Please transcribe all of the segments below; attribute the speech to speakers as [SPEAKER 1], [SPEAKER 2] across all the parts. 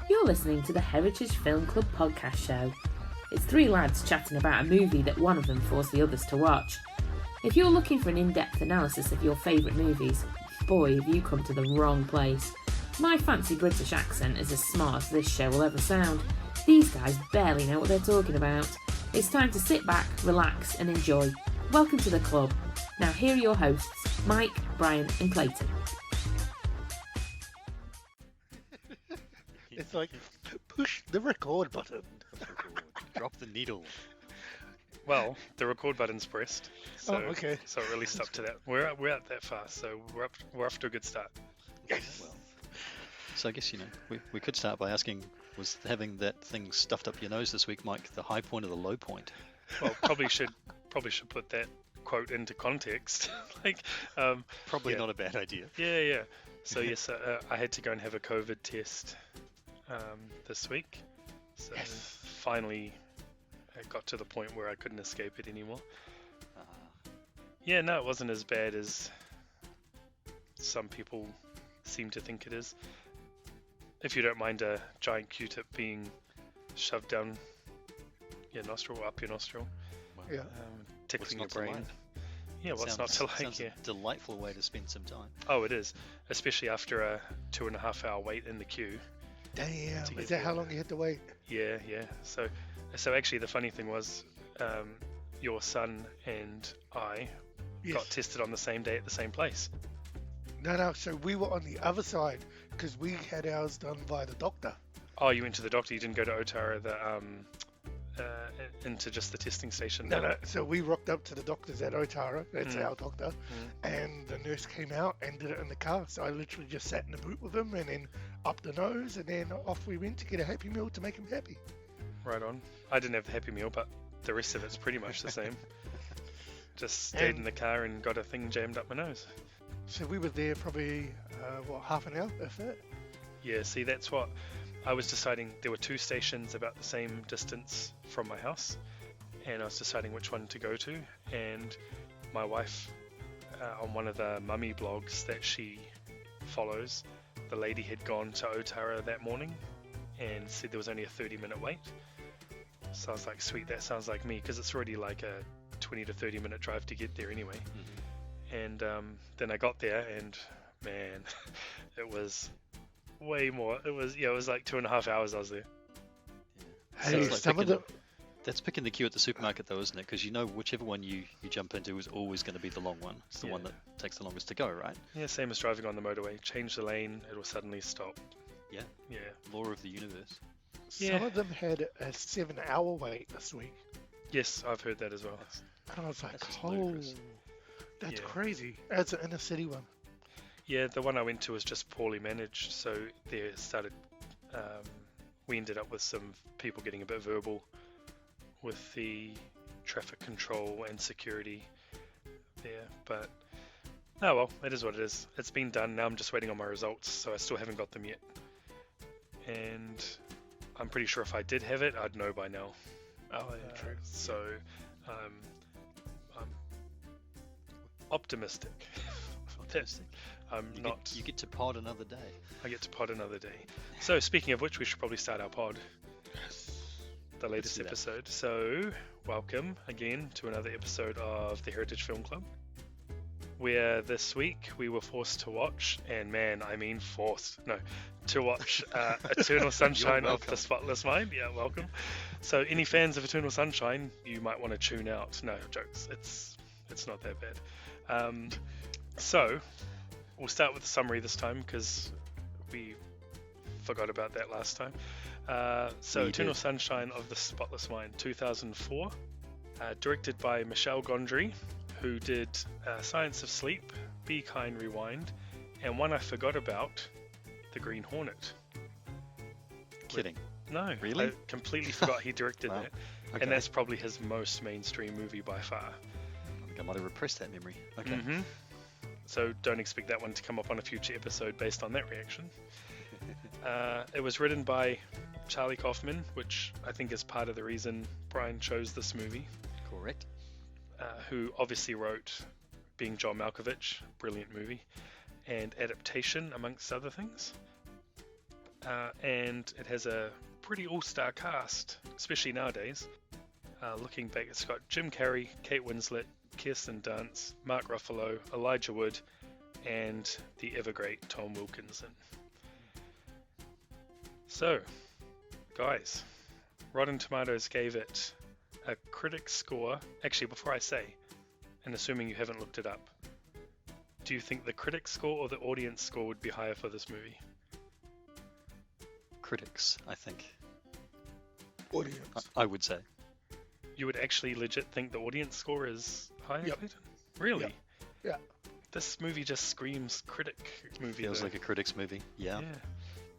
[SPEAKER 1] You're listening to the Heritage Film Club podcast show. It's three lads chatting about a movie that one of them forced the others to watch. If you're looking for an in-depth analysis of your favourite movies, boy, have you come to the wrong place. My fancy British accent is as smart as this show will ever sound. These guys barely know what they're talking about. It's time to sit back, relax and enjoy. Welcome to the club. Now here are your hosts, Mike, Brian and Clayton.
[SPEAKER 2] It's like, push the record button.
[SPEAKER 3] Drop the needle.
[SPEAKER 4] Well, the record button's pressed, so
[SPEAKER 2] okay.
[SPEAKER 4] So it really stuck to that. We're out that fast, so we're off to a good start.
[SPEAKER 2] Yes.
[SPEAKER 3] Well, so I guess we could start by asking, was having that thing stuffed up your nose this week, Mike, the high point or the low point?
[SPEAKER 4] Well, probably should put that quote into context.
[SPEAKER 3] Probably
[SPEAKER 4] yeah.
[SPEAKER 3] not a bad idea.
[SPEAKER 4] Yeah. So yes, I had to go and have a COVID test this week. So
[SPEAKER 2] Yes.
[SPEAKER 4] finally, I got to the point where I couldn't escape it anymore. Yeah, no, it wasn't as bad as some people seem to think it is. If you don't mind a giant Q-tip being shoved down your nostril or up your nostril,
[SPEAKER 2] Yeah.
[SPEAKER 4] tickling your
[SPEAKER 3] What's not to
[SPEAKER 4] brain.
[SPEAKER 3] like?
[SPEAKER 4] Yeah, what's not to like?
[SPEAKER 3] Sounds
[SPEAKER 4] Yeah.
[SPEAKER 3] a delightful way to spend some time.
[SPEAKER 4] Oh, it is, especially after a 2.5 hour wait in the queue.
[SPEAKER 2] Damn.
[SPEAKER 4] To
[SPEAKER 2] Is
[SPEAKER 4] get
[SPEAKER 2] that how long you had to wait?
[SPEAKER 4] Yeah. So actually, the funny thing was, your son and I
[SPEAKER 2] Yes.
[SPEAKER 4] got tested on the same day at the same place.
[SPEAKER 2] No. So we were on the other side because we had ours done by the doctor.
[SPEAKER 4] Oh, you went to the doctor. You didn't go to Otara, into just the testing station.
[SPEAKER 2] No. So we rocked up to the doctors at Otara. That's our doctor. And the nurse came out and did it in the car. So I literally just sat in the boot with him and then up the nose and then off we went to get a Happy Meal to make him happy.
[SPEAKER 4] Right on. I didn't have the Happy Meal, but the rest of it's pretty much the same. Just stayed in the car and got a thing jammed up my nose.
[SPEAKER 2] So we were there probably, half an hour, if that?
[SPEAKER 4] Yeah, see, that's what I was deciding. There were two stations about the same distance from my house, and I was deciding which one to go to. And my wife, on one of the mummy blogs that she follows, the lady had gone to Otara that morning and said there was only a 30-minute wait. So I was like, sweet, that sounds like me, because it's already like a 20 to 30 minute drive to get there anyway. And then I got there and man, it was way more. It was like 2.5 hours I was there.
[SPEAKER 2] Hey,
[SPEAKER 3] Sounds like
[SPEAKER 2] some of them...
[SPEAKER 3] That's picking the queue at the supermarket though, isn't it? Because you know whichever one you jump into is always going to be the long one. It's the one that takes the longest to go, right?
[SPEAKER 4] Yeah, same as driving on the motorway. Change the lane, it'll suddenly stop.
[SPEAKER 3] Yeah.
[SPEAKER 4] Yeah.
[SPEAKER 3] Law of the universe.
[SPEAKER 2] Some of them had a 7-hour wait this week.
[SPEAKER 4] Yes, I've heard that as well.
[SPEAKER 2] And I was like,
[SPEAKER 3] That's just
[SPEAKER 2] oh,
[SPEAKER 3] ludicrous.
[SPEAKER 2] that's
[SPEAKER 4] Yeah.
[SPEAKER 2] crazy. That's an inner city one.
[SPEAKER 4] Yeah, the one I went to was just poorly managed, so we ended up with some people getting a bit verbal with the traffic control and security there, but oh well, it is what it is. It's been done, now I'm just waiting on my results, so I still haven't got them yet. And I'm pretty sure if I did have it, I'd know by now.
[SPEAKER 2] Oh, yeah, true.
[SPEAKER 4] So I'm optimistic.
[SPEAKER 3] Fantastic. You get to pod another day.
[SPEAKER 4] I get to pod another day. So speaking of which, we should probably start our pod. The latest
[SPEAKER 3] do that.
[SPEAKER 4] episode. So welcome again to another episode of the Heritage Film Club, where this week we were forced to watch, and man, I mean to watch Eternal Sunshine of the Spotless Mind. Yeah, welcome. So any fans of Eternal Sunshine, you might want to tune out. No, jokes. It's not that bad. So we'll start with the summary this time because we forgot about that last time. So Eternal Sunshine of the Spotless Mind, 2004, directed by Michel Gondry, who did Science of Sleep, Be Kind, Rewind, and one I forgot about, The Green Hornet.
[SPEAKER 3] Kidding.
[SPEAKER 4] No,
[SPEAKER 3] Really?
[SPEAKER 4] I completely forgot he directed
[SPEAKER 3] Wow.
[SPEAKER 4] that,
[SPEAKER 3] Okay.
[SPEAKER 4] and that's probably his most mainstream movie by far.
[SPEAKER 3] I think I might have repressed that memory. Okay.
[SPEAKER 4] Mm-hmm. So don't expect that one to come up on a future episode based on that reaction. It was written by Charlie Kaufman, which I think is part of the reason Brian chose this movie.
[SPEAKER 3] Correct.
[SPEAKER 4] Who obviously wrote Being John Malkovich, brilliant movie, and Adaptation, amongst other things. and it has a pretty all-star cast, especially nowadays. Looking back, it's got Jim Carrey, Kate Winslet, Kirsten Dunst, Mark Ruffalo, Elijah Wood, and the ever-great Tom Wilkinson. So, guys, Rotten Tomatoes gave it a critic score. Actually, before I say, and assuming you haven't looked it up, do you think the critic score or the audience score would be higher for this movie?
[SPEAKER 3] Critics, I think.
[SPEAKER 2] Audience.
[SPEAKER 3] I would say.
[SPEAKER 4] You would actually legit think the audience score is higher,
[SPEAKER 2] Yep.
[SPEAKER 4] Clayton? Really?
[SPEAKER 2] Yeah.
[SPEAKER 4] This movie just screams critic movie.
[SPEAKER 3] Feels
[SPEAKER 4] though.
[SPEAKER 3] like a critics movie. Yeah.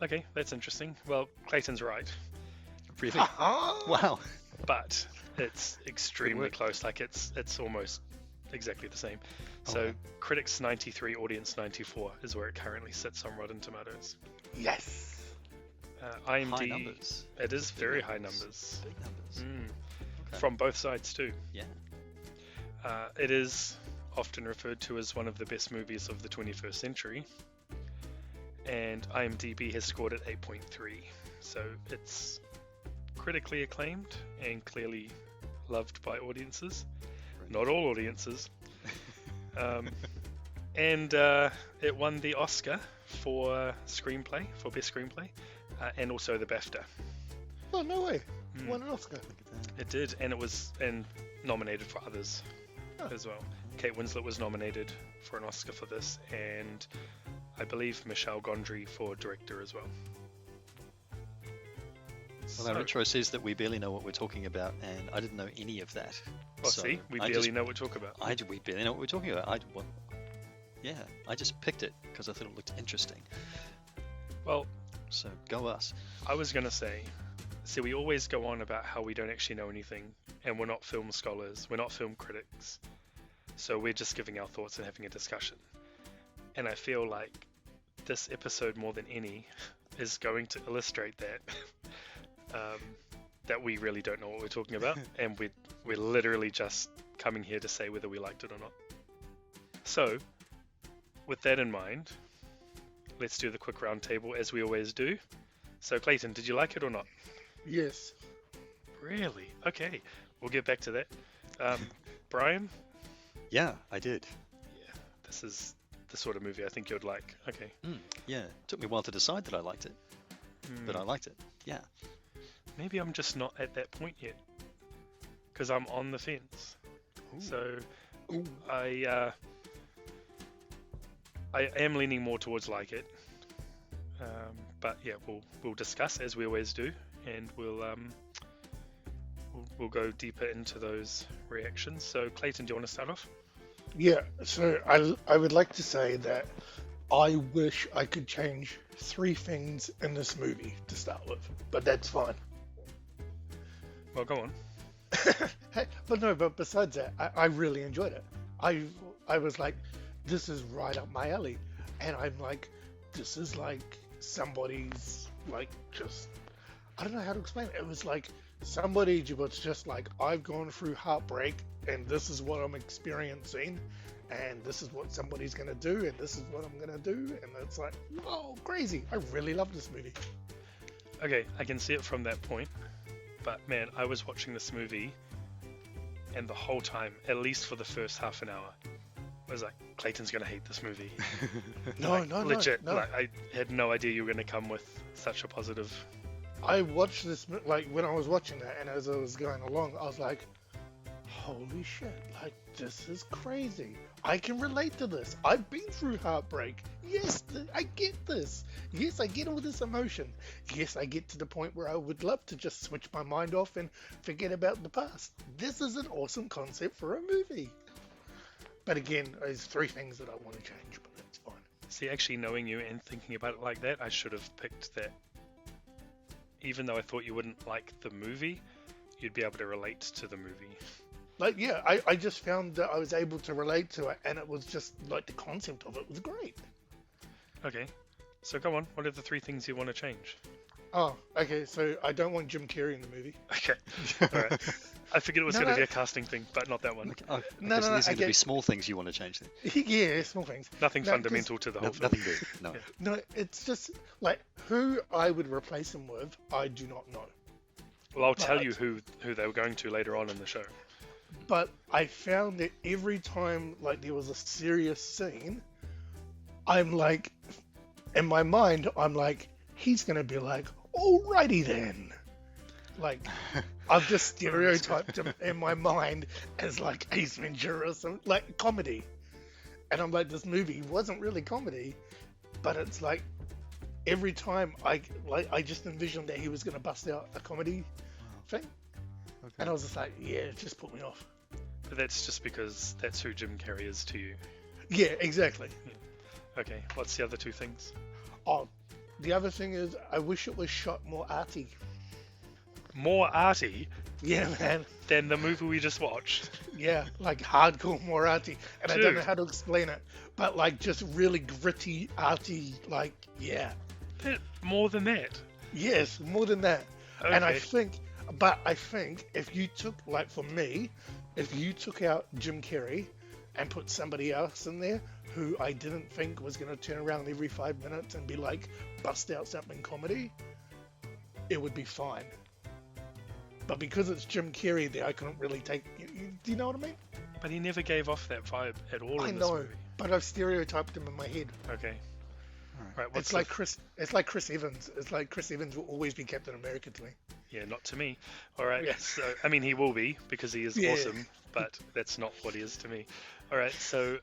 [SPEAKER 4] Okay, that's interesting. Well, Clayton's right,
[SPEAKER 3] Really?
[SPEAKER 2] Ah!
[SPEAKER 3] Wow.
[SPEAKER 4] but it's extremely
[SPEAKER 3] work.
[SPEAKER 4] close. Like it's almost exactly the same. So
[SPEAKER 3] Okay.
[SPEAKER 4] critics 93, audience 94 is where it currently sits on Rotten Tomatoes.
[SPEAKER 2] Yes.
[SPEAKER 4] IMD,
[SPEAKER 3] High numbers.
[SPEAKER 4] it is
[SPEAKER 3] Big
[SPEAKER 4] very high numbers.
[SPEAKER 3] Big numbers. Okay.
[SPEAKER 4] From both sides too.
[SPEAKER 3] Yeah.
[SPEAKER 4] It is often referred to as one of the best movies of the 21st century, and IMDb has scored it 8.3, so it's critically acclaimed and clearly loved by audiences. Not all audiences. And it won the Oscar for screenplay, for best screenplay, and also the BAFTA.
[SPEAKER 2] Oh, no way. Won an Oscar.
[SPEAKER 3] Look at that.
[SPEAKER 4] It did, and it was nominated for others as well. Kate Winslet was nominated for an Oscar for this, and I believe Michel Gondry for director as well.
[SPEAKER 3] Well, our intro says that we barely know what we're talking about, and I didn't know any of that.
[SPEAKER 4] Well,
[SPEAKER 3] So
[SPEAKER 4] see, we
[SPEAKER 3] I
[SPEAKER 4] barely
[SPEAKER 3] just-
[SPEAKER 4] know what to talk about.
[SPEAKER 3] We barely know what we're talking about. I just picked it because I thought it looked interesting.
[SPEAKER 4] Well,
[SPEAKER 3] So go us.
[SPEAKER 4] I was going to say, see, we always go on about how we don't actually know anything, and we're not film scholars, we're not film critics. So we're just giving our thoughts and having a discussion. And I feel like this episode, more than any, is going to illustrate that. That we really don't know what we're talking about, and we're literally just coming here to say whether we liked it or not. So, with that in mind, let's do the quick round table as we always do. So, Clayton, did you like it or not?
[SPEAKER 2] Yes.
[SPEAKER 4] Really? Okay, we'll get back to that. Brian?
[SPEAKER 3] Yeah, I did.
[SPEAKER 4] Yeah, this is the sort of movie I think you'd like. Okay.
[SPEAKER 3] Yeah, took me a while to decide that I liked it, but I liked it. Yeah.
[SPEAKER 4] Maybe I'm just not at that point yet, because I'm on the fence.
[SPEAKER 3] Ooh.
[SPEAKER 4] So
[SPEAKER 2] Ooh.
[SPEAKER 4] I am leaning more towards like it, but yeah, we'll discuss as we always do, and we'll go deeper into those reactions. So Clayton, do you want to start off?
[SPEAKER 2] Yeah, so I would like to say that I wish I could change 3 things in this movie to start with, but that's fine.
[SPEAKER 4] Well, go on.
[SPEAKER 2] Hey, but besides that, I really enjoyed it. I was like, this is right up my alley, and I'm like, this is like somebody's like just, I don't know how to explain it. It was like somebody was just like, I've gone through heartbreak, and this is what I'm experiencing, and this is what somebody's gonna do, and this is what I'm gonna do, and it's like, whoa, crazy! I really love this movie.
[SPEAKER 4] Okay, I can see it from that point, but man, I was watching this movie, and the whole time, at least for the first half an hour, I was like, Clayton's gonna hate this movie.
[SPEAKER 2] No,
[SPEAKER 4] Legit,
[SPEAKER 2] no.
[SPEAKER 4] like I had no idea you were gonna come with such a positive.
[SPEAKER 2] I watched this, like, when I was watching that, and as I was going along, I was like, holy shit, like, this is crazy. I can relate to this. I've been through heartbreak. Yes, I get this. Yes, I get all this emotion. Yes, I get to the point where I would love to just switch my mind off and forget about the past. This is an awesome concept for a movie. But again, there's 3 things that I want to change, but that's fine.
[SPEAKER 4] See, actually knowing you and thinking about it like that, I should have picked that. Even though I thought you wouldn't like the movie, you'd be able to relate to the movie.
[SPEAKER 2] Like, yeah, I just found that I was able to relate to it, and it was just, like, the concept of it was great.
[SPEAKER 4] Okay, so go on. What are the 3 things you want to change?
[SPEAKER 2] Oh, okay. So I don't want Jim Carrey in the movie.
[SPEAKER 4] Okay. All right. I figured it was
[SPEAKER 2] No,
[SPEAKER 4] going to
[SPEAKER 2] no.
[SPEAKER 4] be a casting thing, but not that one.
[SPEAKER 3] Okay. Oh,
[SPEAKER 2] No,
[SPEAKER 3] okay, so
[SPEAKER 2] no,
[SPEAKER 3] these are going to
[SPEAKER 2] okay.
[SPEAKER 3] be small things you want to change then.
[SPEAKER 2] Yeah, small things.
[SPEAKER 4] Nothing
[SPEAKER 2] No, 'cause-
[SPEAKER 4] fundamental to the whole film.
[SPEAKER 3] Nothing big. No.
[SPEAKER 4] Yeah.
[SPEAKER 2] No, it's just like who I would replace him with. I do not know.
[SPEAKER 4] Well, I'll tell
[SPEAKER 2] But-
[SPEAKER 4] you who they were going to later on in the show.
[SPEAKER 2] But I found that every time like there was a serious scene, I'm like, in my mind, I'm like, he's gonna be like, alrighty then. Like, I've just stereotyped him in my mind as like Ace Ventura or something, like comedy. And I'm like, this movie wasn't really comedy, but it's like every time I just envisioned that he was gonna bust out a comedy thing.
[SPEAKER 3] Okay.
[SPEAKER 2] And I was just like, yeah, it just put me off.
[SPEAKER 4] But that's just because that's who Jim Carrey is to you.
[SPEAKER 2] Yeah, exactly.
[SPEAKER 4] Okay, what's the other two things?
[SPEAKER 2] Oh, the other thing is, I wish it was shot more arty.
[SPEAKER 4] More arty
[SPEAKER 2] Yeah, man.
[SPEAKER 4] than the movie we just watched.
[SPEAKER 2] Yeah, like hardcore more arty. And I don't know
[SPEAKER 4] Dude.
[SPEAKER 2] how to explain it, but like just really gritty, arty, like, yeah.
[SPEAKER 4] More than that.
[SPEAKER 2] Yes, more than that. And I
[SPEAKER 4] Okay.
[SPEAKER 2] think if you took, like for me, if you took out Jim Carrey and put somebody else in there who I didn't think was going to turn around every 5 minutes and be like, bust out something comedy, it would be fine. But because it's Jim Carrey there, I couldn't really take, do you know what I mean?
[SPEAKER 4] But he never gave off that vibe at all
[SPEAKER 2] I
[SPEAKER 4] in this
[SPEAKER 2] know,
[SPEAKER 4] movie.
[SPEAKER 2] but I've stereotyped him in my head.
[SPEAKER 4] Okay.
[SPEAKER 3] Alright.
[SPEAKER 4] Right, what's
[SPEAKER 2] It's like Chris Evans. It's like Chris Evans will always be Captain America to me.
[SPEAKER 4] Yeah, not to me. All right.
[SPEAKER 2] Yeah.
[SPEAKER 4] So, I mean, he will be because he is
[SPEAKER 2] Yeah.
[SPEAKER 4] awesome, but that's not what he is to me. All right. So,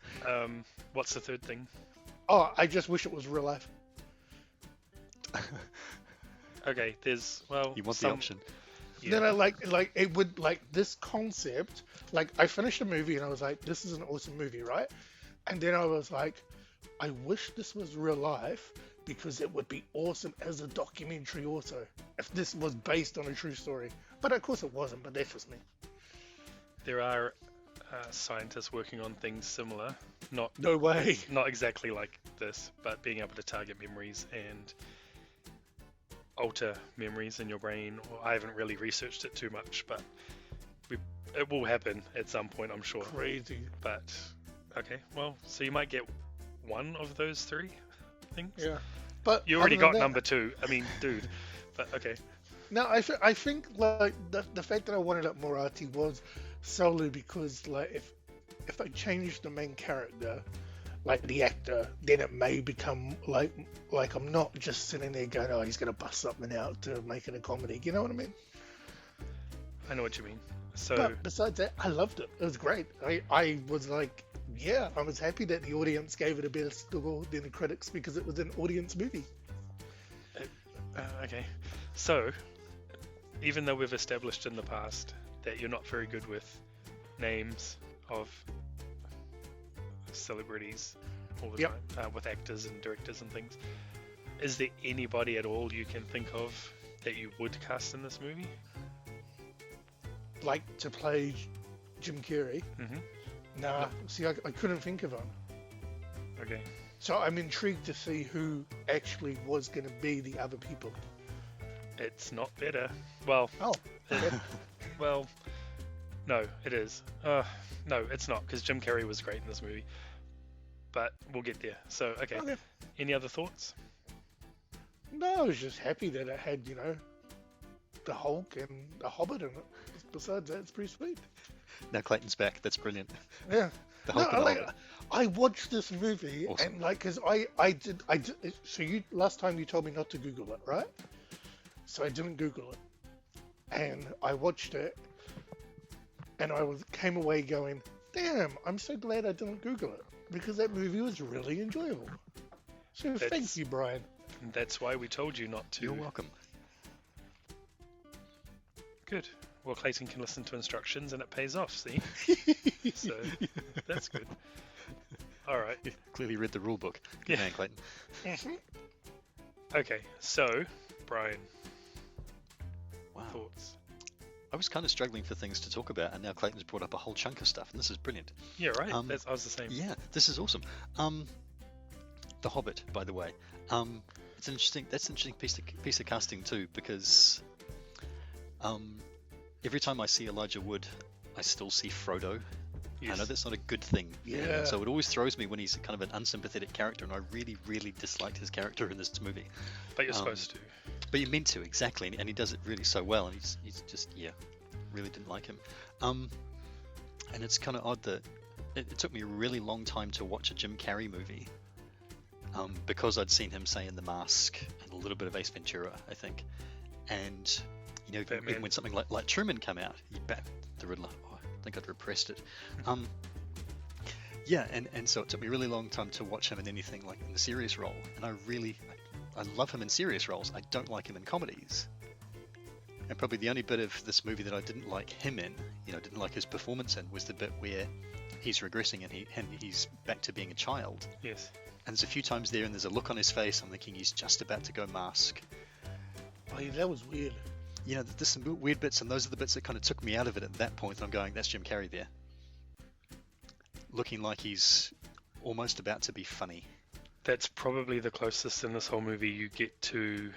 [SPEAKER 4] what's the third thing?
[SPEAKER 2] Oh, I just wish it was real life.
[SPEAKER 4] Okay. There's
[SPEAKER 3] You want the option.
[SPEAKER 4] Yeah.
[SPEAKER 2] No, like it would, like this concept. Like I finished a movie and I was like, this is an awesome movie, right? And then I was like, I wish this was real life because it would be awesome as a documentary also if this was based on a true story. But of course it wasn't. But that's just me.
[SPEAKER 4] There are scientists working on things similar, not
[SPEAKER 2] No way.
[SPEAKER 4] not exactly like this, but being able to target memories and alter memories in your brain. Well, I haven't really researched it too much, but it will happen at some point, I'm sure.
[SPEAKER 2] Crazy.
[SPEAKER 4] But okay, well, so you might get one of those three things.
[SPEAKER 2] Yeah. But
[SPEAKER 4] You already
[SPEAKER 2] other than
[SPEAKER 4] got
[SPEAKER 2] that-
[SPEAKER 4] number two. I mean, dude. But okay.
[SPEAKER 2] No, I think like the fact that I wanted it more arty was solely because like if I changed the main character, like the actor, then it may become like I'm not just sitting there going, oh, he's gonna bust something out to make it a comedy. You know what I mean?
[SPEAKER 4] I know what you mean. So
[SPEAKER 2] But besides that, I loved it. It was great. I was like, yeah, I was happy that the audience gave it a better score than the critics because it was an audience movie.
[SPEAKER 4] okay. So even though we've established in the past that you're not very good with names of celebrities all the
[SPEAKER 2] Yep.
[SPEAKER 4] time, with actors and directors and things, is there anybody at all you can think of that you would cast in this movie?
[SPEAKER 2] Like to play Jim Carrey.
[SPEAKER 4] Mm-hmm.
[SPEAKER 2] Nah, see, I couldn't think of one.
[SPEAKER 4] Okay.
[SPEAKER 2] So I'm intrigued to see who actually was going to be the other people.
[SPEAKER 4] It's not better. Well,
[SPEAKER 2] Oh, okay.
[SPEAKER 4] well, no, it is. No, it's not, because Jim Carrey was great in this movie. But we'll get there. So, okay.
[SPEAKER 2] Okay.
[SPEAKER 4] Any other thoughts?
[SPEAKER 2] No, I was just happy that it had, the Hulk and the Hobbit in it. Besides that, it's pretty sweet.
[SPEAKER 3] Now Clayton's back. That's brilliant.
[SPEAKER 2] Yeah.
[SPEAKER 3] The
[SPEAKER 2] No,
[SPEAKER 3] Hulk and the
[SPEAKER 2] like,
[SPEAKER 3] Hobbit.
[SPEAKER 2] I watched this movie
[SPEAKER 3] Awesome.
[SPEAKER 2] and because I did. So last time you told me not to Google it, right? So I didn't Google it, and I watched it, and came away going, "Damn, I'm so glad I didn't Google it because that movie was really enjoyable." So thank
[SPEAKER 4] That's-
[SPEAKER 2] you, Brian.
[SPEAKER 4] That's why we told you not to.
[SPEAKER 3] You're welcome.
[SPEAKER 4] Good. Well, Clayton can listen to instructions and it pays off, see? So, that's good. All right.
[SPEAKER 3] Clearly read the rule book. Good
[SPEAKER 4] Yeah.
[SPEAKER 3] man, Clayton.
[SPEAKER 4] Okay, so, Brian,
[SPEAKER 3] Wow.
[SPEAKER 4] thoughts?
[SPEAKER 3] I was kind of struggling for things to talk about, and now Clayton's brought up a whole chunk of stuff, and this is brilliant.
[SPEAKER 4] Yeah, right.
[SPEAKER 3] Um,
[SPEAKER 4] I was the same.
[SPEAKER 3] Yeah, this is awesome. The Hobbit, by the way. It's That's interesting. That's an interesting piece of casting too, because every time I see Elijah Wood, I still see Frodo.
[SPEAKER 4] Yes.
[SPEAKER 3] I know that's not a good thing.
[SPEAKER 2] Yeah.
[SPEAKER 3] So it always throws me when he's kind of an unsympathetic character, and I really, really disliked his character in this movie.
[SPEAKER 4] But you're supposed to.
[SPEAKER 3] But you're meant to, exactly, and he does it really so well. And he's just really didn't like him. And it's kind of odd that it took me a really long time to watch a Jim Carrey movie. Because I'd seen him say in The Mask and a little bit of Ace Ventura, I think, and even when something like Truman came out, he backed the Riddler. Oh, I think I'd repressed it. And so it took me a really long time to watch him in anything like in the serious role, and I love him in serious roles. I don't like him in comedies. And probably the only bit of this movie that I didn't like him in, didn't like his performance in, was the bit where he's regressing and he's back to being a child.
[SPEAKER 4] Yes.
[SPEAKER 3] And there's a few times there, and there's a look on his face. I'm thinking he's just about to go mask.
[SPEAKER 2] Oh, yeah, that was weird.
[SPEAKER 3] There's some weird bits, and those are the bits that kind of took me out of it at that point. I'm going, that's Jim Carrey there, looking like he's almost about to be funny.
[SPEAKER 4] That's probably the closest in this whole movie you get to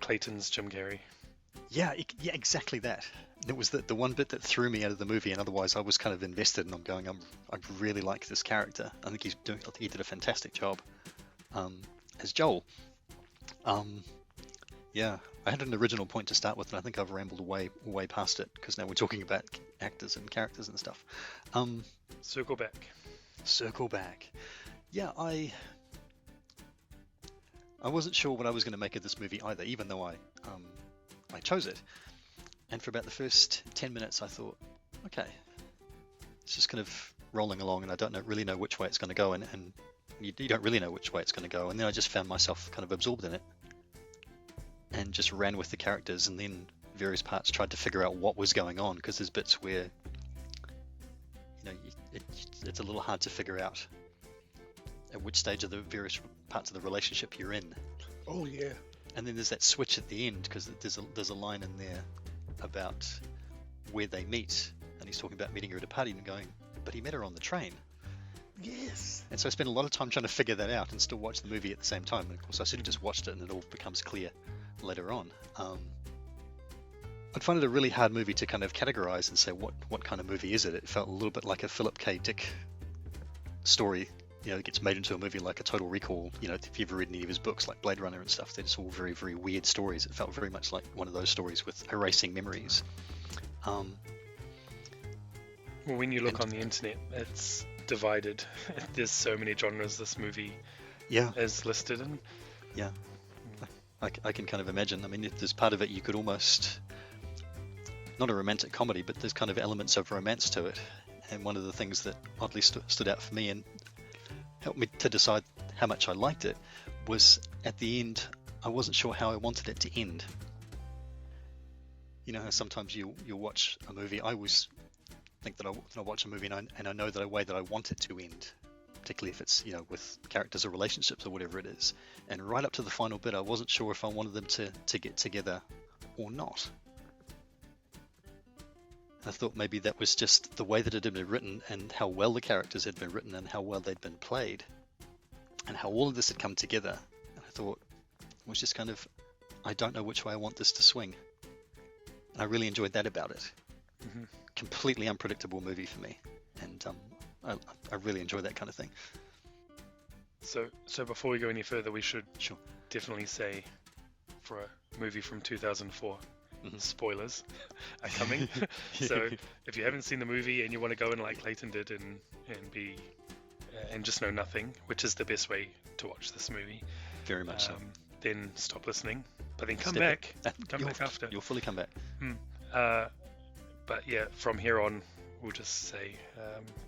[SPEAKER 4] Clayton's Jim Carrey.
[SPEAKER 3] Yeah, exactly that. It was the one bit that threw me out of the movie, and otherwise I was kind of invested, and I'm going, I really like this character. I think he did a fantastic job as Joel. I had an original point to start with, and I think I've rambled way past it, because now we're talking about actors and characters and stuff.
[SPEAKER 4] Circle back. Yeah,
[SPEAKER 3] I wasn't sure what I was going to make of this movie either, even though I chose it. And for about the first 10 minutes, I thought, okay, it's just kind of rolling along, and I don't really know which way it's going to go, and you don't really know which way it's going to go. And then I just found myself kind of absorbed in it, and just ran with the characters, and then various parts tried to figure out what was going on, because there's bits where, it's a little hard to figure out at which stage of the various parts of the relationship you're in.
[SPEAKER 2] Oh, yeah.
[SPEAKER 3] And then there's that switch at the end, because there's a line in there about where they meet, and he's talking about meeting her at a party and going, but he met her on the train.
[SPEAKER 2] Yes.
[SPEAKER 3] And so I spent a lot of time trying to figure that out and still watch the movie at the same time. And of course, I should have just watched it, and it all becomes clear later on. I'd find it a really hard movie to kind of categorize and say what kind of movie is it. It felt a little bit like a Philip K. Dick story. It gets made into a movie like a Total Recall. If you've ever read any of his books, like Blade Runner and stuff, they're just all very, very weird stories. It felt very much like one of those stories with erasing memories.
[SPEAKER 4] Well, when you look on the internet, it's divided. There's so many genres this movie is listed in.
[SPEAKER 3] Yeah, I can kind of imagine. I mean, if there's part of it you could almost, not a romantic comedy, but there's kind of elements of romance to it. And one of the things that oddly stood out for me and helped me to decide how much I liked it was at the end, I wasn't sure how I wanted it to end. How sometimes you'll watch a movie. I always think that I watch a movie and I know the way that I want it to end, particularly if it's with characters or relationships or whatever it is. And right up to the final bit, I wasn't sure if I wanted them to get together or not. I thought maybe that was just the way that it had been written, and how well the characters had been written, and how well they'd been played, and how all of this had come together. And I thought it was just kind of, I don't know which way I want this to swing. And I really enjoyed that about it.
[SPEAKER 4] Mm-hmm.
[SPEAKER 3] Completely unpredictable movie for me, and I really enjoy that kind of thing.
[SPEAKER 4] So before we go any further, we should
[SPEAKER 3] Sure.
[SPEAKER 4] definitely say, for a movie from 2004, spoilers are coming. So if you haven't seen the movie and you want to go in like Clayton did and just know nothing, which is the best way to watch this movie,
[SPEAKER 3] Very much so.
[SPEAKER 4] then stop listening. But then come back after.
[SPEAKER 3] You'll fully come back.
[SPEAKER 4] But yeah, from here on, we'll just say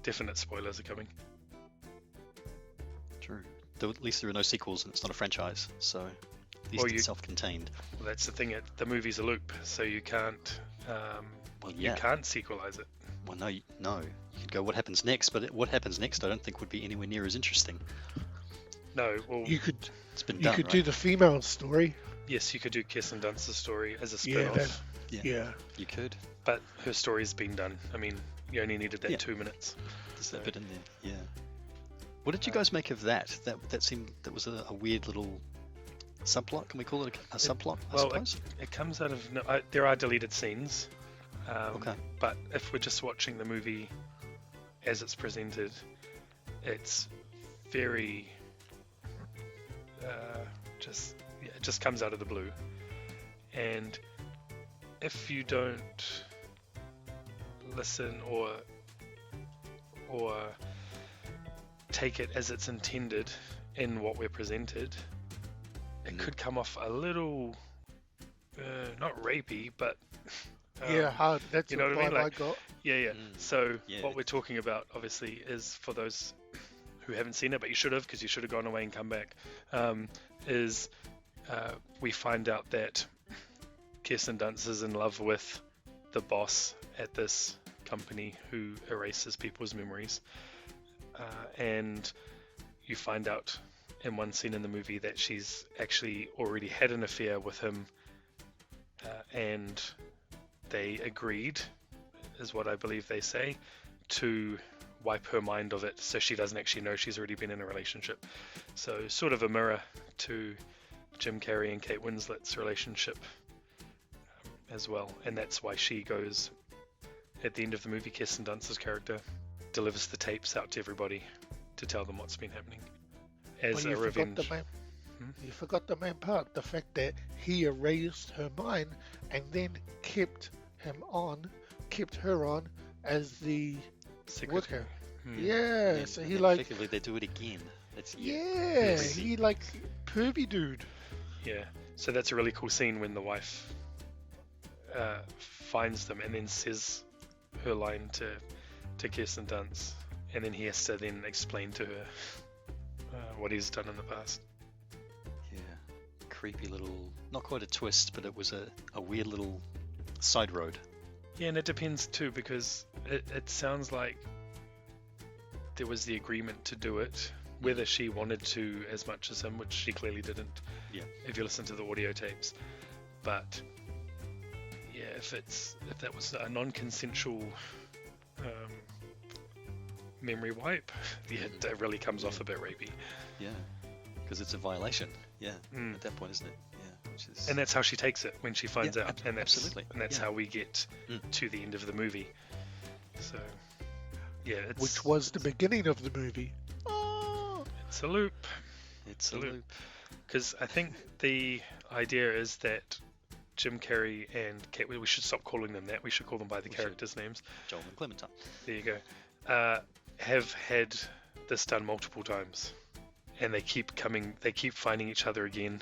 [SPEAKER 4] definite spoilers are coming.
[SPEAKER 3] True. Though at least there are no sequels, and it's not a franchise, so at least it's self-contained.
[SPEAKER 4] Well, that's the thing. The movie's a loop, so you can't. You can't sequelize it.
[SPEAKER 3] Well, no. You could go what happens next, but what happens next, I don't think would be anywhere near as interesting.
[SPEAKER 4] No. Well,
[SPEAKER 3] It's been
[SPEAKER 2] you
[SPEAKER 3] done.
[SPEAKER 2] could
[SPEAKER 3] Right?
[SPEAKER 2] do the female story.
[SPEAKER 4] Yes, you could do Kirsten Dunst's story as a spin-off.
[SPEAKER 2] Yeah.
[SPEAKER 3] You could.
[SPEAKER 4] But her story's been done. I mean, you only needed that 2 minutes.
[SPEAKER 3] There's that bit in there. Yeah. What did you guys make of that? That seemed that was a weird little subplot. Can we call it a subplot? I
[SPEAKER 4] Well,
[SPEAKER 3] suppose.
[SPEAKER 4] it comes out of there are deleted scenes.
[SPEAKER 3] Okay.
[SPEAKER 4] But if we're just watching the movie as it's presented, it's very it just comes out of the blue. And if you don't listen or take it as it's intended in what we're presented, it could come off a little not rapey, but
[SPEAKER 2] hard. That's
[SPEAKER 4] you know
[SPEAKER 2] the
[SPEAKER 4] what I mean?
[SPEAKER 2] vibe I
[SPEAKER 4] Like,
[SPEAKER 2] got.
[SPEAKER 4] yeah. So
[SPEAKER 3] Yeah.
[SPEAKER 4] what we're talking about, obviously, is for those who haven't seen it, but you should have, because you should have gone away and come back. We find out that Kirsten Dunst is in love with the boss at this company who erases people's memories, and you find out in one scene in the movie that she's actually already had an affair with him, and they agreed, is what I believe they say, to wipe her mind of it so she doesn't actually know she's already been in a relationship. So sort of a mirror to Jim Carrey and Kate Winslet's relationship as well. And that's why she goes, at the end of the movie, Kirsten Dunst's character delivers the tapes out to everybody to tell them what's been happening as
[SPEAKER 2] But
[SPEAKER 4] a revenge.
[SPEAKER 2] You forgot the main part, the fact that he erased her mind and then kept her on as the
[SPEAKER 4] Secretary.
[SPEAKER 2] worker. Yeah, so he like,
[SPEAKER 3] effectively they do it again. It's
[SPEAKER 2] he like pervy dude.
[SPEAKER 4] Yeah, so that's a really cool scene when the wife finds them and then says her line to Kirsten Dunst, and then he has to then explain to her what he's done in the past.
[SPEAKER 3] Yeah, creepy little, not quite a twist, but it was a weird little side road.
[SPEAKER 4] Yeah, and it depends too, because it sounds like there was the agreement to do it, whether she wanted to as much as him, which she clearly didn't.
[SPEAKER 3] Yeah.
[SPEAKER 4] If you listen to the audio tapes, but yeah, if that was a non-consensual memory wipe, yeah, it really comes off a bit rapey.
[SPEAKER 3] Yeah, because it's a violation. Yeah, at that point, isn't it? Yeah, which is.
[SPEAKER 4] And that's how she takes it when she finds out, and that's
[SPEAKER 3] absolutely.
[SPEAKER 4] and that's
[SPEAKER 3] Yeah.
[SPEAKER 4] how we get to the end of the movie. So yeah,
[SPEAKER 2] Which was the beginning of the movie.
[SPEAKER 4] it's a loop.
[SPEAKER 3] It's a loop.
[SPEAKER 4] Because I think the idea is that Jim Carrey and Kate, we should stop calling them that. We should call them by the characters' names.
[SPEAKER 3] Joel and Clementine.
[SPEAKER 4] There you go. Have had this done multiple times, and they keep finding each other again.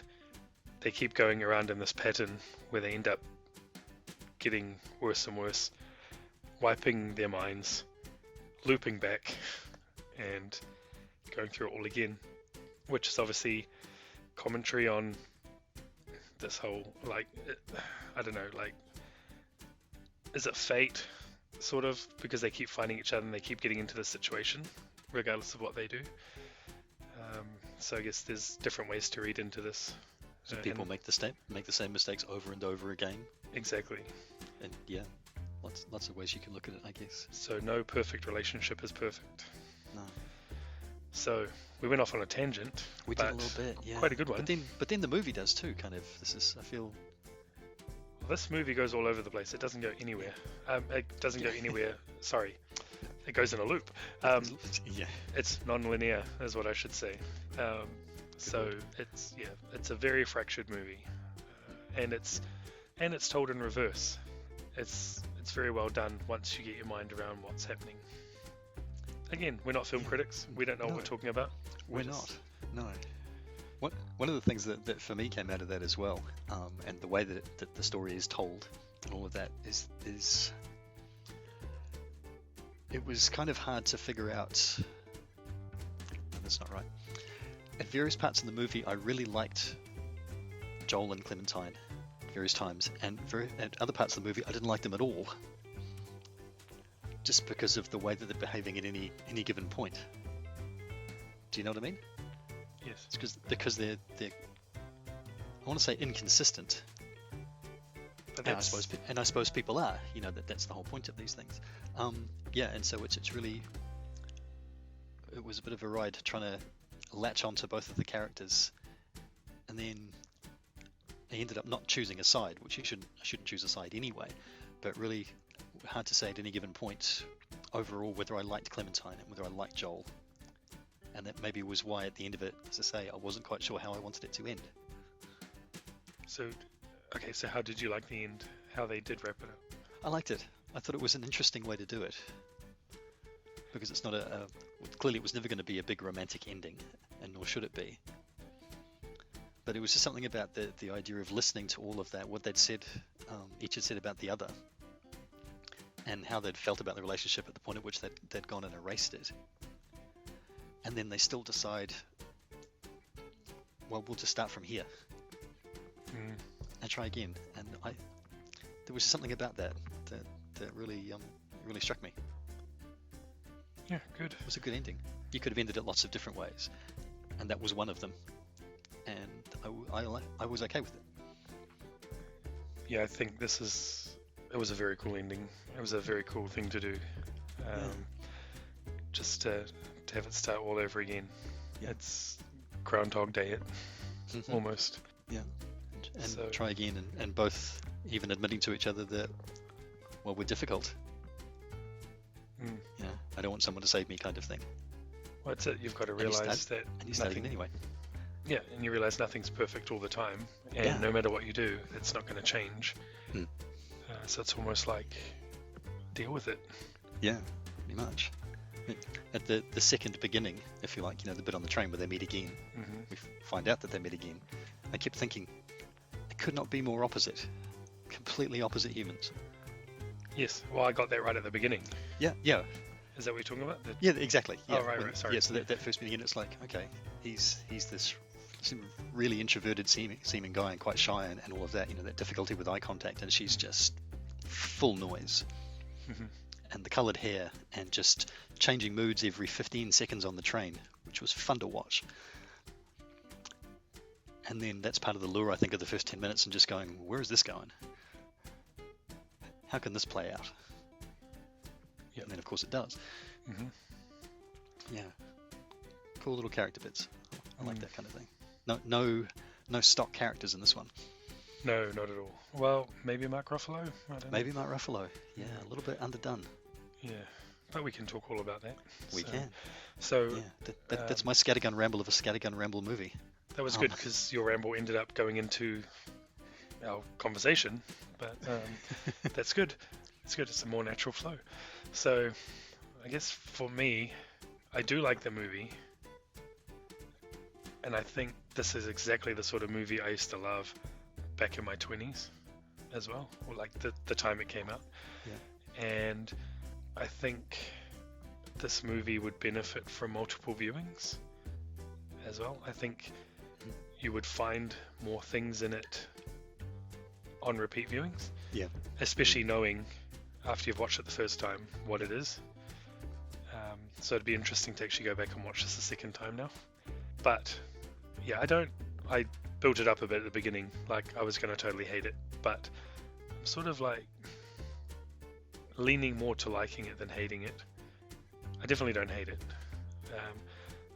[SPEAKER 4] They keep going around in this pattern where they end up getting worse and worse, wiping their minds, looping back, and going through it all again, which is obviously commentary on this whole, like, I don't know, like, is it fate, sort of, because they keep finding each other and they keep getting into this situation regardless of what they do. So I guess there's different ways to read into this.
[SPEAKER 3] So people make the same mistakes over and over again.
[SPEAKER 4] Exactly.
[SPEAKER 3] And yeah, lots of ways you can look at it, I guess.
[SPEAKER 4] So no perfect relationship is perfect.
[SPEAKER 3] No.
[SPEAKER 4] So we went off on a tangent.
[SPEAKER 3] We did a little bit, yeah.
[SPEAKER 4] Quite a good one.
[SPEAKER 3] But then the movie does too, kind of. I feel.
[SPEAKER 4] Well, this movie goes all over the place. It doesn't go anywhere. It doesn't go anywhere. Sorry. It goes in a loop.
[SPEAKER 3] Yeah.
[SPEAKER 4] It's non-linear, is what I should say. So it's a very fractured movie, and it's told in reverse. It's very well done once you get your mind around what's happening. Again, we're not film critics. We don't know what we're talking about.
[SPEAKER 3] We're not. No. One of the things that for me came out of that as well, and the way that the story is told, and all of that is it was kind of hard to figure out. No, that's not right. At various parts of the movie, I really liked Joel and Clementine at various times, and at other parts of the movie, I didn't like them at all. Just because of the way that they're behaving at any given point. Do you know what I mean?
[SPEAKER 4] Yes.
[SPEAKER 3] It's because they're I want to say inconsistent.
[SPEAKER 4] But
[SPEAKER 3] And I suppose people are. You know, that's the whole point of these things. Yeah, and so it's really, it was a bit of a ride trying to latch onto both of the characters, and then he ended up not choosing a side, which I shouldn't choose a side anyway, but really hard to say at any given point overall whether I liked Clementine and whether I liked Joel. And that maybe was why at the end of it, as I say, I wasn't quite sure how I wanted it to end.
[SPEAKER 4] So how did you like the end? How they did wrap it up?
[SPEAKER 3] I liked it. I thought it was an interesting way to do it. Because it's not clearly it was never going to be a big romantic ending, and nor should it be. But it was just something about the idea of listening to all of that, what they'd said, each had said about the other, and how they'd felt about the relationship at the point at which they'd gone and erased it. And then they still decide, well, we'll just start from here and try again. And there was something about that really struck me.
[SPEAKER 4] Yeah, good.
[SPEAKER 3] It was a good ending. You could have ended it lots of different ways, and that was one of them. And I was okay with it.
[SPEAKER 4] Yeah, I think it was a very cool ending. It was a very cool thing to do. Just to have it start all over again. Yeah. It's Groundhog Day it, almost.
[SPEAKER 3] Yeah. And so, try again, and both even admitting to each other that, well, we're difficult. Yeah, I don't want someone to save me kind of thing.
[SPEAKER 4] Well, that's it. You've got to realise that...
[SPEAKER 3] And you started anyway.
[SPEAKER 4] Yeah, and you realise nothing's perfect all the time, and no matter what you do, it's not going to change. So it's almost like, deal with it.
[SPEAKER 3] Yeah, pretty much. At the second beginning, if you like, the bit on the train where they meet again, we find out that they met again. I kept thinking, it could not be more opposite. Completely opposite humans.
[SPEAKER 4] Yes, well, I got that right at the beginning.
[SPEAKER 3] Yeah.
[SPEAKER 4] Is that what you're talking about?
[SPEAKER 3] Yeah, exactly. Yeah.
[SPEAKER 4] Oh, right, sorry.
[SPEAKER 3] Yeah, so that first meeting, it's like, okay, he's this really introverted seeming guy and quite shy and all of that, that difficulty with eye contact, and she's just full noise. And the coloured hair and just changing moods every 15 seconds on the train, which was fun to watch. And then that's part of the lure, I think, of the first 10 minutes, and just going, where is this going? How can this play out? And then, of course, it does. Yeah. Cool little character bits. I like that kind of thing. No stock characters in this one.
[SPEAKER 4] No, not at all. Well, maybe Mark Ruffalo? I don't know.
[SPEAKER 3] Maybe Mark Ruffalo. Yeah, a little bit underdone.
[SPEAKER 4] Yeah, but we can talk all about that.
[SPEAKER 3] We can.
[SPEAKER 4] So
[SPEAKER 3] yeah, that's my scattergun ramble of a scattergun ramble movie.
[SPEAKER 4] That was good because your ramble ended up going into our conversation, but that's good. It's good. It's a more natural flow. So I guess for me, I do like the movie, and I think this is exactly the sort of movie I used to love back in my 20s as well, or like the time it came out.
[SPEAKER 3] Yeah.
[SPEAKER 4] And I think this movie would benefit from multiple viewings as well. I think you would find more things in it on repeat viewings.
[SPEAKER 3] Yeah.
[SPEAKER 4] Especially knowing after you've watched it the first time what it is. So it'd be interesting to actually go back and watch this a second time now. But yeah, I built it up a bit at the beginning, like I was going to totally hate it, but I'm sort of like leaning more to liking it than hating it. I definitely don't hate it.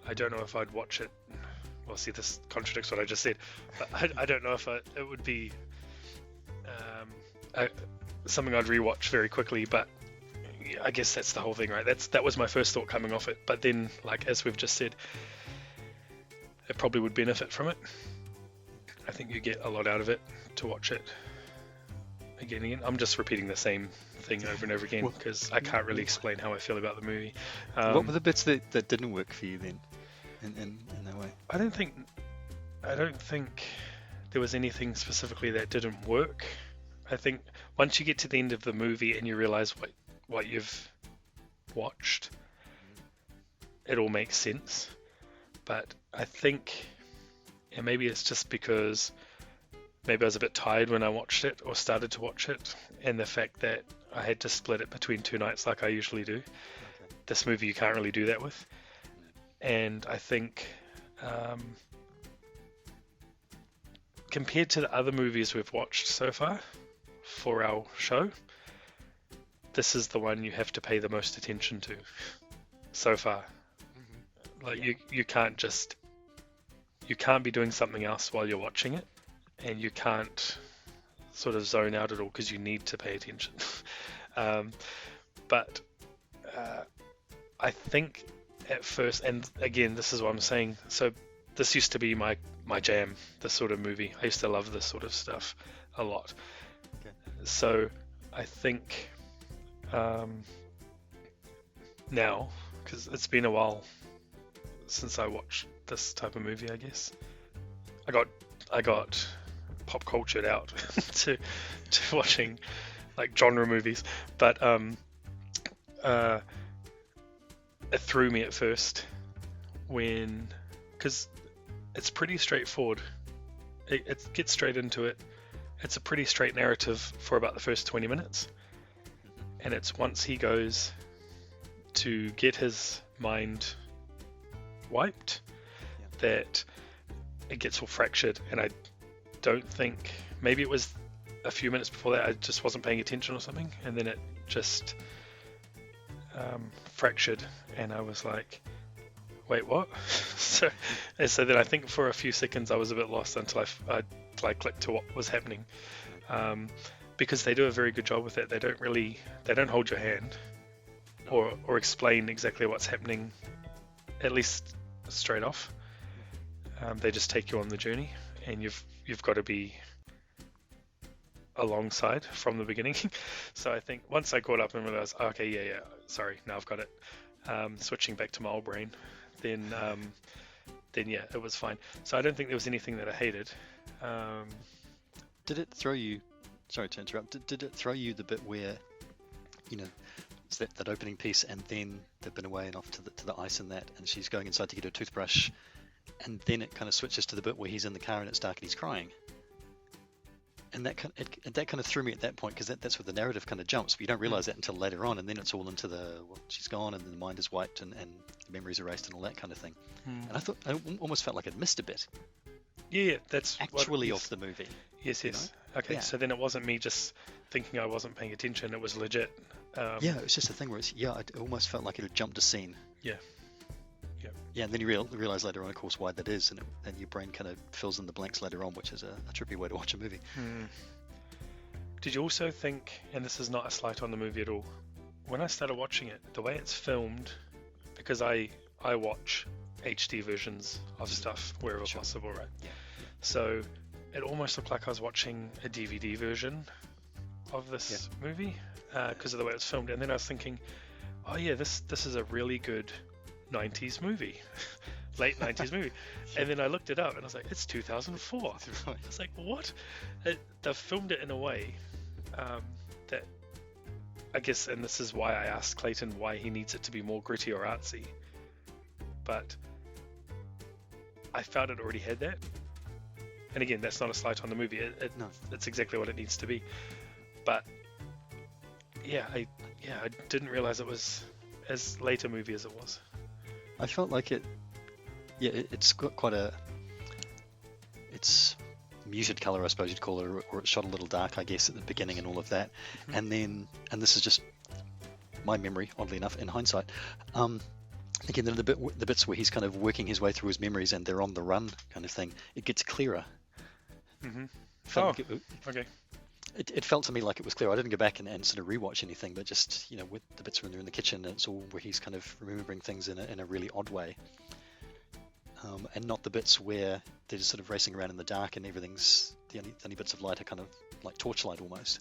[SPEAKER 4] I don't know if I'd watch it. Well, see, this contradicts what I just said, but I don't know if it would be something I'd rewatch very quickly, but I guess that's the whole thing, right? That was my first thought coming off it, but then, like as we've just said, it probably would benefit from it. I think you get a lot out of it to watch it again and again. I'm just repeating the same thing over and over again because I can't really explain how I feel about the movie.
[SPEAKER 3] What were the bits that didn't work for you then, in that way?
[SPEAKER 4] I don't think there was anything specifically that didn't work. I think once you get to the end of the movie and you realize what you've watched, it all makes sense. But I think, and maybe it's just because maybe I was a bit tired when I watched it or started to watch it, and the fact that I had to split it between 2 nights like I usually do. Okay. This movie you can't really do that with. And I think compared to the other movies we've watched so far for our show, this is the one you have to pay the most attention to so far. Like you can't be doing something else while you're watching it. and you can't sort of zone out at all because you need to pay attention. But I think at first, and again, this is what I'm saying, so this used to be my jam, this sort of movie. I used to love this sort of stuff a lot.
[SPEAKER 3] Okay.
[SPEAKER 4] So I think now, because it's been a while since I watched this type of movie, I guess I got pop cultured out to watching like genre movies, but it threw me at first because it's pretty straightforward. It gets straight into it. It's a pretty straight narrative for about the first 20 minutes, and it's once he goes to get his mind wiped that it gets all fractured. And I don't think, maybe it was a few minutes before that I just wasn't paying attention or something, and then it just fractured, and I was like, wait, what? so then I think for a few seconds I was a bit lost until I clicked to what was happening, because they do a very good job with it. They don't hold your hand or explain exactly what's happening, at least straight off. They just take you on the journey, and you've got to be alongside from the beginning. So I think once I caught up and realized, okay, yeah, sorry, now I've got it, switching back to my old brain, then yeah, it was fine. So I don't think there was anything that I hated.
[SPEAKER 3] Did it throw you? Sorry to interrupt. Did it throw you the bit where, it's that opening piece, and then they've been away and off to the ice and that, and she's going inside to get her toothbrush, and then it kind of switches to the bit where he's in the car and it's dark and he's crying. And that kind of threw me at that point, because that's where the narrative kind of jumps, but you don't realize that until later on, and then it's all into she's gone, and then the mind is wiped, and the memory's erased, and all that kind of thing. And I thought, I almost felt like I'd missed a bit.
[SPEAKER 4] Yeah, that's
[SPEAKER 3] actually off the movie.
[SPEAKER 4] Yes. Okay, yeah. So then it wasn't me just thinking I wasn't paying attention, it was legit.
[SPEAKER 3] Yeah, it was just a thing where it almost felt like it had jumped a scene.
[SPEAKER 4] Yeah.
[SPEAKER 3] Yeah, and then you realize later on, of course, why that is, and your brain kind of fills in the blanks later on, which is a trippy way to watch a movie.
[SPEAKER 4] Did you also think, and this is not a slight on the movie at all, when I started watching it, the way it's filmed, because I watch HD versions of stuff wherever possible, right?
[SPEAKER 3] Yeah.
[SPEAKER 4] So it almost looked like I was watching a DVD version of this movie, because of the way it was filmed. And then I was thinking, oh yeah, this is a really good 90s movie, late 90s movie. And then I looked it up and I was like, it's 2004. I was like, what? They've filmed it in a way that I guess, and this is why I asked Clayton why he needs it to be more gritty or artsy, but I felt it already had that. And again, that's not a slight on the movie. It's exactly what it needs to be. But I didn't realize it was as late a movie as it was.
[SPEAKER 3] I felt like it's got quite it's muted color, I suppose you'd call it, or it's shot a little dark, I guess, at the beginning and all of that. And this is just my memory, oddly enough, in hindsight. Again, the bits where he's kind of working his way through his memories and they're on the run kind of thing, it gets clearer.
[SPEAKER 4] Okay.
[SPEAKER 3] It felt to me like it was clear. I didn't go back and sort of rewatch anything, but just, with the bits when they're in the kitchen, and it's all where he's kind of remembering things in a really odd way. And not the bits where they're just sort of racing around in the dark and everything's, the only bits of light are kind of like torchlight almost.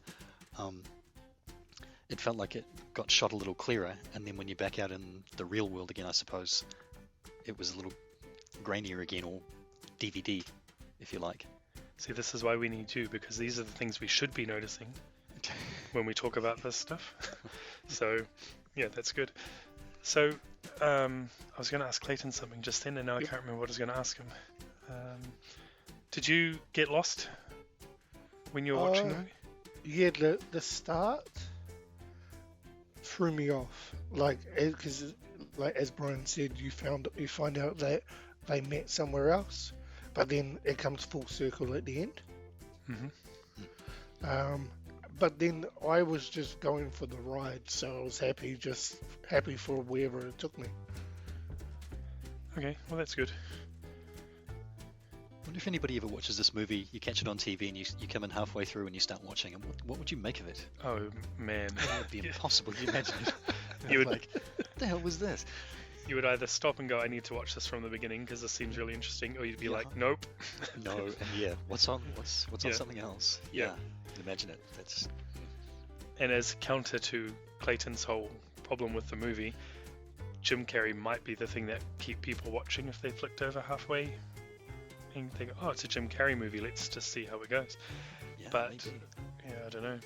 [SPEAKER 3] It felt like it got shot a little clearer, and then when you're back out in the real world again, I suppose, it was a little grainier again, or DVD, if you like.
[SPEAKER 4] See, this is why we need you, because these are the things we should be noticing when we talk about this stuff. So, yeah, that's good. So, I was going to ask Clayton something just then, and now I can't remember what I was going to ask him. Did you get lost when you were watching the movie?
[SPEAKER 2] Yeah, the start threw me off. Because, as Brian said, you find out that they met somewhere else. But then it comes full circle at the end. But then I was just going for the ride, so I was happy for wherever it took me.
[SPEAKER 4] Okay, well that's good.
[SPEAKER 3] wonder if anybody ever watches this movie, you catch it on TV and you come in halfway through and you start watching, and what would you make of it?
[SPEAKER 4] Oh man,
[SPEAKER 3] It would be impossible. You imagine it.
[SPEAKER 4] You would-
[SPEAKER 3] like, what the hell was this?
[SPEAKER 4] You would either stop and go, I need to watch this from the beginning because this seems really interesting, or you'd be
[SPEAKER 3] Yeah.
[SPEAKER 4] like, nope.
[SPEAKER 3] No, and yeah, what's on
[SPEAKER 4] Yeah.
[SPEAKER 3] something else?
[SPEAKER 4] Yeah.
[SPEAKER 3] Imagine it. That's
[SPEAKER 4] And as counter to Clayton's whole problem with the movie, Jim Carrey might be the thing that keep people watching if they flicked over halfway and think, oh, it's a Jim Carrey movie, let's just see how it goes.
[SPEAKER 3] yeah.
[SPEAKER 4] But
[SPEAKER 3] maybe.
[SPEAKER 4] yeah, I don't know.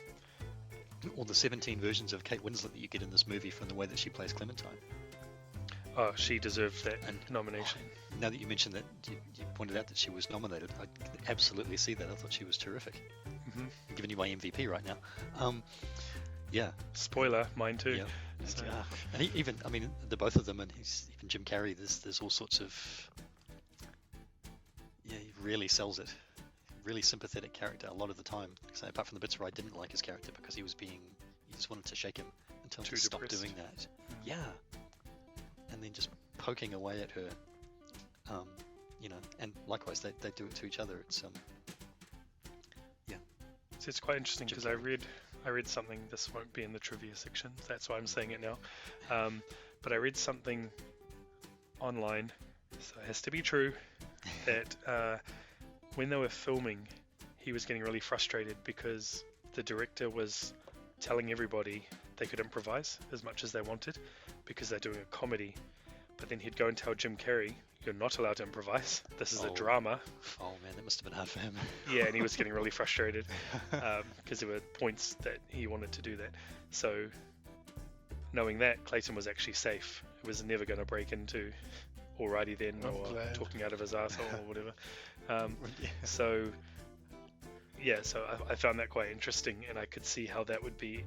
[SPEAKER 3] Or the 17 versions of Kate Winslet that you get in this movie from the way that she plays Clementine.
[SPEAKER 4] Oh, she deserved that
[SPEAKER 3] And-
[SPEAKER 4] nomination.
[SPEAKER 3] Now that you mentioned that, you pointed out that she was nominated, I could absolutely see that. I thought she was terrific.
[SPEAKER 4] hmm
[SPEAKER 3] I'm giving you my MVP right now. Yeah.
[SPEAKER 4] Spoiler, mine too.
[SPEAKER 3] Yeah.
[SPEAKER 4] So-
[SPEAKER 3] Yeah. And even, I mean, the both of them, and even Jim Carrey, there's all sorts of, yeah, he really sells it. Really sympathetic character a lot of the time. So apart from the bits where I didn't like his character because he just wanted to shake him and tell him
[SPEAKER 4] Too
[SPEAKER 3] to stop
[SPEAKER 4] depressed.
[SPEAKER 3] doing that. Yeah. And then just poking away at her. And likewise they do it to each other. It's
[SPEAKER 4] So it's quite interesting
[SPEAKER 3] Jim
[SPEAKER 4] because I read something. This won't be in the trivia section. That's why I'm saying it now. But I read something online, so it has to be true, that when they were filming, he was getting really frustrated because the director was telling everybody they could improvise as much as they wanted because they're doing a comedy. But then he'd go and tell Jim Carrey, "You're not allowed to improvise. This is a
[SPEAKER 3] Oh.
[SPEAKER 4] drama."
[SPEAKER 3] oh man, that must have been hard for him.
[SPEAKER 4] Yeah, and he was getting really frustrated because there were points that he wanted to do that. So knowing that, Clayton was actually safe. It was never going to break into alrighty then
[SPEAKER 2] I'm
[SPEAKER 4] or
[SPEAKER 2] glad.
[SPEAKER 4] talking out of his asshole or whatever.
[SPEAKER 3] Yeah.
[SPEAKER 4] So I found that quite interesting, and I could see how that would be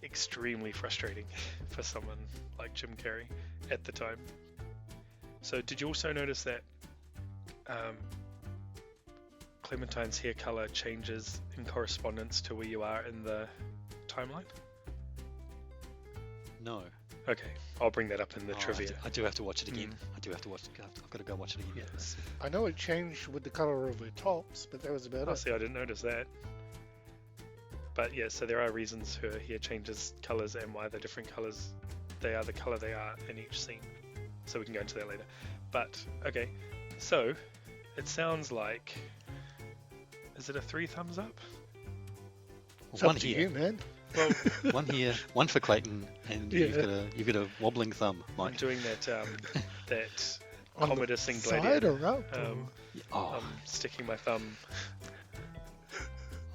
[SPEAKER 4] extremely frustrating for someone like Jim Carrey at the time. So did you also notice that Clementine's hair color changes in correspondence to where you are in the timeline?
[SPEAKER 3] No.
[SPEAKER 4] Okay, I'll bring that up in the
[SPEAKER 3] Oh,
[SPEAKER 4] trivia.
[SPEAKER 3] I do have to watch it again. I do have to watch it. I've got to go watch it again.
[SPEAKER 4] Yes.
[SPEAKER 2] I know it changed with the color of her tops, but that was about
[SPEAKER 4] Oh,
[SPEAKER 2] it.
[SPEAKER 4] see, I didn't notice that. But yeah, so there are reasons her hair changes colors and why the different colors, they are the color they are in each scene. So we can go into that later. But, okay, so it sounds like, is it a 3 thumbs up?
[SPEAKER 2] It's
[SPEAKER 3] One
[SPEAKER 2] up to
[SPEAKER 3] here,
[SPEAKER 2] you, man.
[SPEAKER 4] Well,
[SPEAKER 3] one here, one for Clayton, and
[SPEAKER 2] Yeah.
[SPEAKER 3] you've got a wobbling thumb,
[SPEAKER 4] I'm
[SPEAKER 3] Mike.
[SPEAKER 4] doing that
[SPEAKER 2] On the
[SPEAKER 4] Commodus in
[SPEAKER 2] side
[SPEAKER 4] Gladiator.
[SPEAKER 2] or up?
[SPEAKER 4] Um,
[SPEAKER 3] Oh,
[SPEAKER 4] I'm sticking my thumb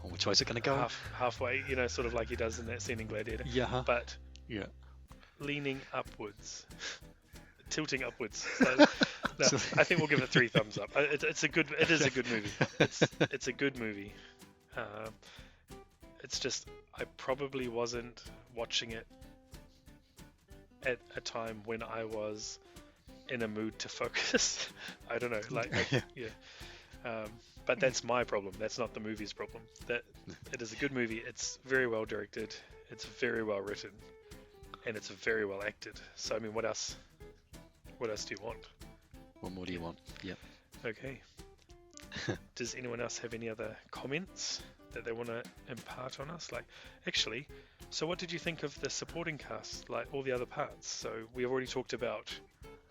[SPEAKER 3] which way is it going to go?
[SPEAKER 4] halfway, sort of like he does in that scene in Gladiator.
[SPEAKER 3] Yeah.
[SPEAKER 4] But
[SPEAKER 3] Yeah.
[SPEAKER 4] leaning upwards, tilting upwards. So, no,
[SPEAKER 3] So-
[SPEAKER 4] I think we'll give it 3 thumbs up. It is a good movie. It's a good movie. It's just I probably wasn't watching it at a time when I was in a mood to focus. I don't know, yeah. But that's my problem. That's not the movie's problem. That it is a good movie. It's very well directed. It's very well written, and it's very well acted. So I mean, what else? What else do you want?
[SPEAKER 3] What more do you want? Yep.
[SPEAKER 4] Okay. Does anyone else have any other comments that they want to impart on us? Like, actually, so what did you think of the supporting cast? Like all the other parts. So we have already talked about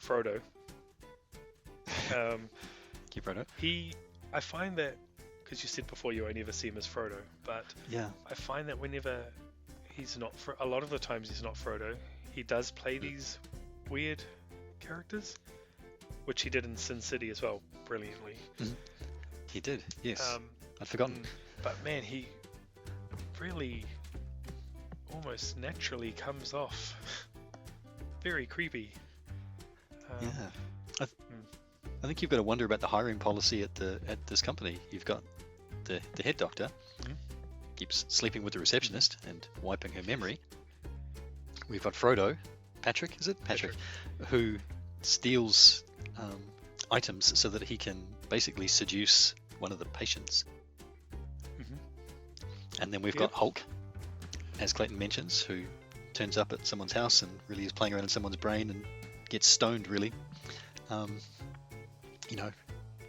[SPEAKER 4] Frodo.
[SPEAKER 3] Keep right up.
[SPEAKER 4] I find that, because you said before you only ever see him as Frodo, but
[SPEAKER 3] Yeah.
[SPEAKER 4] I find that whenever he's not, a lot of the times he's not Frodo, he does play these weird characters, which he did in Sin City as well, brilliantly.
[SPEAKER 3] He did. Yes.
[SPEAKER 4] Um,
[SPEAKER 3] I'd forgotten.
[SPEAKER 4] But man, he really almost naturally comes off very creepy.
[SPEAKER 3] Yeah. I think you've got to wonder about the hiring policy at this company. You've got the head doctor keeps sleeping with the receptionist and wiping her memory. We've got Frodo, Patrick, is it? Patrick, who steals items so that he can basically seduce one of the patients. And then we've got Hulk, as Clayton mentions, who turns up at someone's house and really is playing around in someone's brain and gets stoned, really.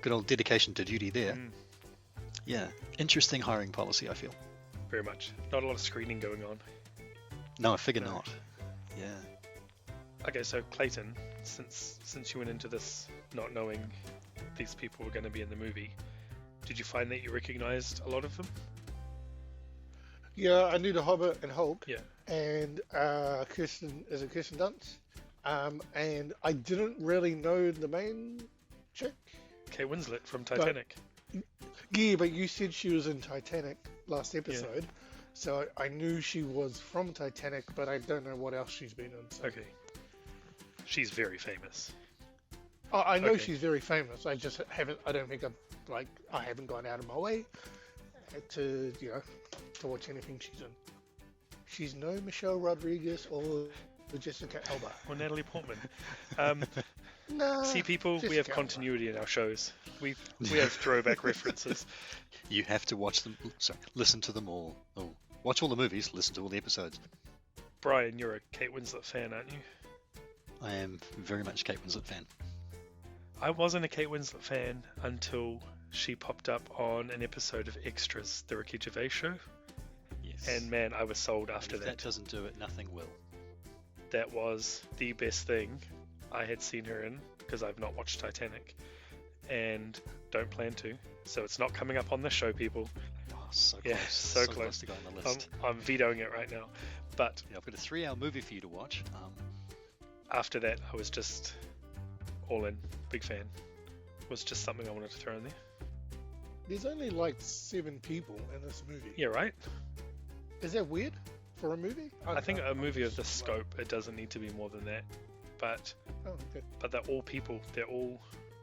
[SPEAKER 3] Good old dedication to duty there.
[SPEAKER 4] Mm,
[SPEAKER 3] Yeah, interesting hiring policy, I feel.
[SPEAKER 4] very much. Not a lot of screening going on.
[SPEAKER 3] No, I figure
[SPEAKER 4] No.
[SPEAKER 3] not. Yeah.
[SPEAKER 4] Okay, so Clayton, since you went into this not knowing these people were going to be in the movie, did you find that you recognized a lot of them?
[SPEAKER 2] Yeah, I knew the Hobbit and Hulk.
[SPEAKER 4] Yeah.
[SPEAKER 2] And Kirsten Dunst. And I didn't really know the main chick.
[SPEAKER 4] Kate Winslet from Titanic.
[SPEAKER 2] Yeah, but you said she was in Titanic last episode. So I knew she was from Titanic, but I don't know what else she's been in. So.
[SPEAKER 4] Okay. She's very famous.
[SPEAKER 2] I know
[SPEAKER 4] Okay.
[SPEAKER 2] she's very famous. I just haven't. I don't think I haven't gone out of my way to to watch anything she's in. She's no Michelle Rodriguez or Jessica Alba.
[SPEAKER 4] Or Natalie Portman.
[SPEAKER 2] Nah,
[SPEAKER 4] See, people, we
[SPEAKER 2] Jessica
[SPEAKER 4] have
[SPEAKER 2] Alba.
[SPEAKER 4] continuity in our shows. We have throwback references.
[SPEAKER 3] You have to watch them. Sorry, listen to them all. Oh, watch all the movies. Listen to all the episodes.
[SPEAKER 4] Brian, you're a Kate Winslet fan, aren't you?
[SPEAKER 3] I am very much a Kate Winslet fan.
[SPEAKER 4] I wasn't a Kate Winslet fan until she popped up on an episode of Extras, the Ricky Gervais show.
[SPEAKER 3] Yes.
[SPEAKER 4] And man, I was sold
[SPEAKER 3] And
[SPEAKER 4] after
[SPEAKER 3] if
[SPEAKER 4] that.
[SPEAKER 3] that doesn't do it, nothing will.
[SPEAKER 4] That was the best thing I had seen her in, because I've not watched Titanic and don't plan to. So it's not coming up on this show, people.
[SPEAKER 3] Oh, so close.
[SPEAKER 4] Yeah, so close.
[SPEAKER 3] to go on the list.
[SPEAKER 4] I'm vetoing it right now. But
[SPEAKER 3] Yeah, I've got a 3-hour movie for you to watch.
[SPEAKER 4] after that, I was just all in. Big fan. Was just something I wanted to throw in there.
[SPEAKER 2] There's only like 7 people in this movie.
[SPEAKER 4] Yeah, right?
[SPEAKER 2] Is that weird for a movie?
[SPEAKER 4] I think a movie of this scope, it doesn't need to be more than that. But
[SPEAKER 2] Oh, okay.
[SPEAKER 4] they're all people. They're all,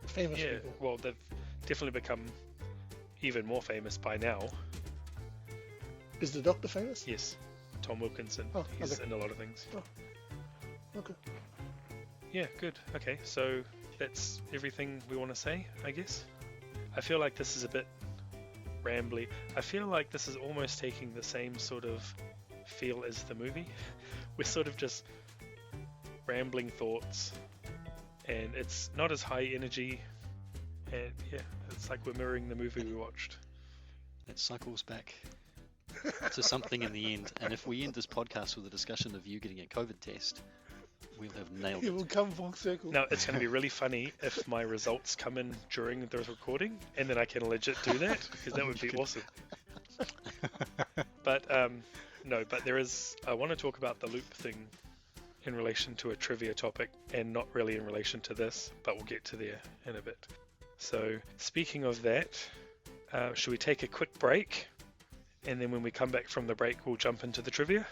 [SPEAKER 2] Famous
[SPEAKER 4] yeah,
[SPEAKER 2] people.
[SPEAKER 4] well, they've definitely become even more famous by now.
[SPEAKER 2] Is the Doctor famous?
[SPEAKER 4] Yes, Tom Wilkinson.
[SPEAKER 2] Oh,
[SPEAKER 4] He's
[SPEAKER 2] okay.
[SPEAKER 4] in a lot of things.
[SPEAKER 2] Okay.
[SPEAKER 4] Yeah, good. Okay, so that's everything we want to say, I guess. I feel like this is a bit rambly. I feel like this is almost taking the same sort of feel as the movie. We're sort of just rambling thoughts, and it's not as high energy, and yeah, it's like we're mirroring the movie we watched.
[SPEAKER 3] It cycles back to something in the end. And if we end this podcast with a discussion of you getting a COVID test, we'll have nailed
[SPEAKER 2] It
[SPEAKER 3] it.
[SPEAKER 2] will come full circle.
[SPEAKER 4] Now, it's going to be really funny if my results come in during the recording, and then I can legit do that, because that would be awesome. But, no, but there is, I want to talk about the loop thing in relation to a trivia topic, and not really in relation to this, but we'll get to there in a bit. So, speaking of that, should we take a quick break? And then when we come back from the break, we'll jump into the trivia?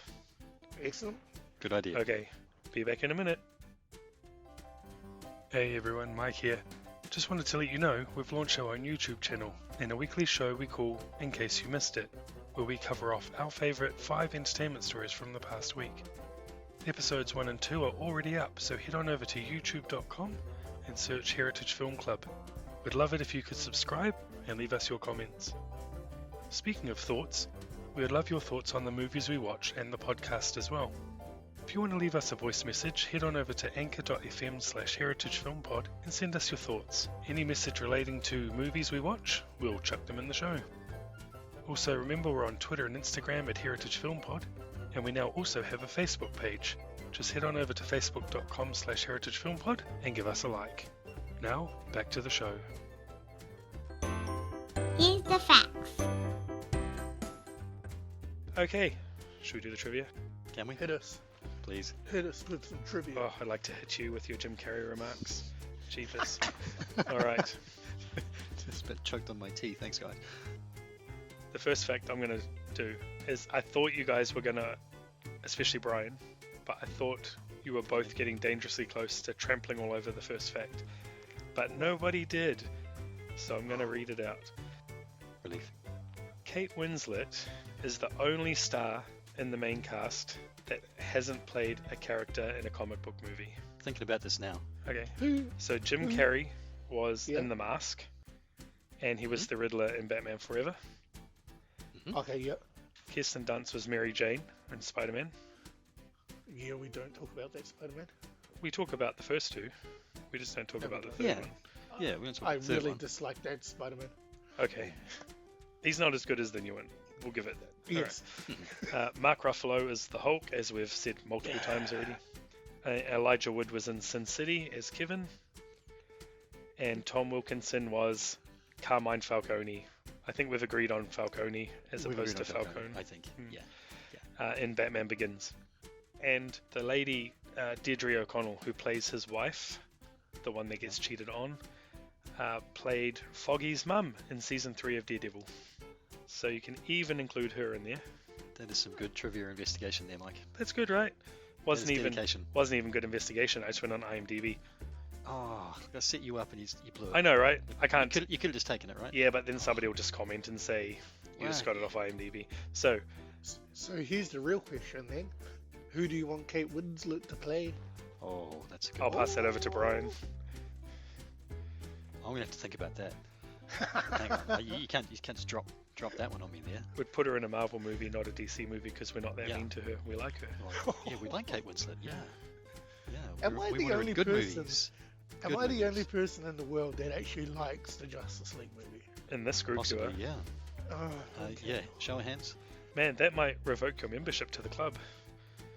[SPEAKER 2] Excellent.
[SPEAKER 3] Good idea.
[SPEAKER 4] Okay, be back in a minute. Hey everyone, Mike here. Just wanted to let you know we've launched our own YouTube channel and a weekly show we call In Case You Missed It, where we cover off our favourite 5 entertainment stories from the past week. Episodes 1 and 2 are already up, so head on over to youtube.com and search Heritage Film Club. We'd love it if you could subscribe and leave us your comments. Speaking of thoughts, we would love your thoughts on the movies we watch and the podcast as well. If you want to leave us a voice message, head on over to anchor.fm/heritagefilmpod and send us your thoughts. Any message relating to movies we watch, we'll chuck them in the show. Also, remember we're on Twitter and Instagram at heritagefilmpod, and we now also have a Facebook page. Just head on over to facebook.com/heritagefilmpod and give us a like. Now, back to the show.
[SPEAKER 5] Here's the facts.
[SPEAKER 4] Okay, should we do the trivia?
[SPEAKER 3] Can we?
[SPEAKER 2] Hit us.
[SPEAKER 3] Please.
[SPEAKER 2] Hit us with some trivia.
[SPEAKER 4] Oh, I'd like to hit you with your Jim Carrey remarks. Jeepers. Alright.
[SPEAKER 3] Just a bit choked on my tea. Thanks, guys.
[SPEAKER 4] The first fact I'm going to do is I thought you guys were going to, especially Brian, but I thought you were both getting dangerously close to trampling all over the first fact. But nobody did. So I'm going to read it out.
[SPEAKER 3] Relief.
[SPEAKER 4] Kate Winslet is the only star in the main cast that hasn't played a character in a comic book movie.
[SPEAKER 3] Thinking about this now.
[SPEAKER 4] Okay.
[SPEAKER 2] Who?
[SPEAKER 4] So Jim Carrey was
[SPEAKER 2] Yeah.
[SPEAKER 4] in The Mask, and he was the Riddler in Batman Forever.
[SPEAKER 2] Okay, yeah.
[SPEAKER 4] Kirsten Dunst was Mary Jane in Spider-Man.
[SPEAKER 2] Yeah, we don't talk about that Spider-Man.
[SPEAKER 4] We talk about the first two. We just don't talk about the third
[SPEAKER 3] Yeah.
[SPEAKER 4] one.
[SPEAKER 3] Yeah, we're going to talk
[SPEAKER 2] I
[SPEAKER 3] about the third
[SPEAKER 2] really
[SPEAKER 3] one.
[SPEAKER 2] dislike that Spider-Man.
[SPEAKER 4] Okay. He's not as good as the new one. We'll give it that.
[SPEAKER 2] Yes.
[SPEAKER 4] Mark Ruffalo is the Hulk, as we've said multiple times already. Elijah Wood was in Sin City as Kevin. And Tom Wilkinson was Carmine Falcone. I think we've agreed on Falcone as
[SPEAKER 3] We've
[SPEAKER 4] opposed to
[SPEAKER 3] agreed on
[SPEAKER 4] Falcone.
[SPEAKER 3] I think.
[SPEAKER 4] Mm.
[SPEAKER 3] Yeah.
[SPEAKER 4] In Batman Begins. And the lady, Deirdre O'Connell, who plays his wife, the one that gets cheated on, played Foggy's mum in season 3 of Daredevil. So you can even include her in there.
[SPEAKER 3] That is some good trivia investigation there, Mike.
[SPEAKER 4] That's good, right? Wasn't even good investigation. I just went on IMDb.
[SPEAKER 3] Oh, I set you up and you blew it.
[SPEAKER 4] I know, right? I can't.
[SPEAKER 3] You could have just taken it, right?
[SPEAKER 4] Yeah, but then somebody will just comment and say you just got it off IMDb. So
[SPEAKER 2] here's the real question then. Who do you want Kate Winslet to play?
[SPEAKER 3] Oh, that's a good
[SPEAKER 4] I'll
[SPEAKER 3] one.
[SPEAKER 4] pass that over to Brian.
[SPEAKER 3] I'm gonna have to think about that. Hang on. You can't just drop that one on me there.
[SPEAKER 4] We'd put her in a Marvel movie, not a DC movie, because we're not that mean to her. We like her.
[SPEAKER 3] Well, yeah, we like Kate Winslet. Yeah.
[SPEAKER 2] Am I
[SPEAKER 3] we
[SPEAKER 2] the
[SPEAKER 3] want her in
[SPEAKER 2] only
[SPEAKER 3] good
[SPEAKER 2] person?
[SPEAKER 3] movies.
[SPEAKER 2] Am
[SPEAKER 3] Good
[SPEAKER 2] I the
[SPEAKER 3] movies.
[SPEAKER 2] only person in the world that actually likes the Justice League movie?
[SPEAKER 4] In this group, you
[SPEAKER 3] Possibly,
[SPEAKER 4] are.
[SPEAKER 3] yeah.
[SPEAKER 2] Oh, okay.
[SPEAKER 3] Yeah. Show of hands.
[SPEAKER 4] Man, that might revoke your membership to the club.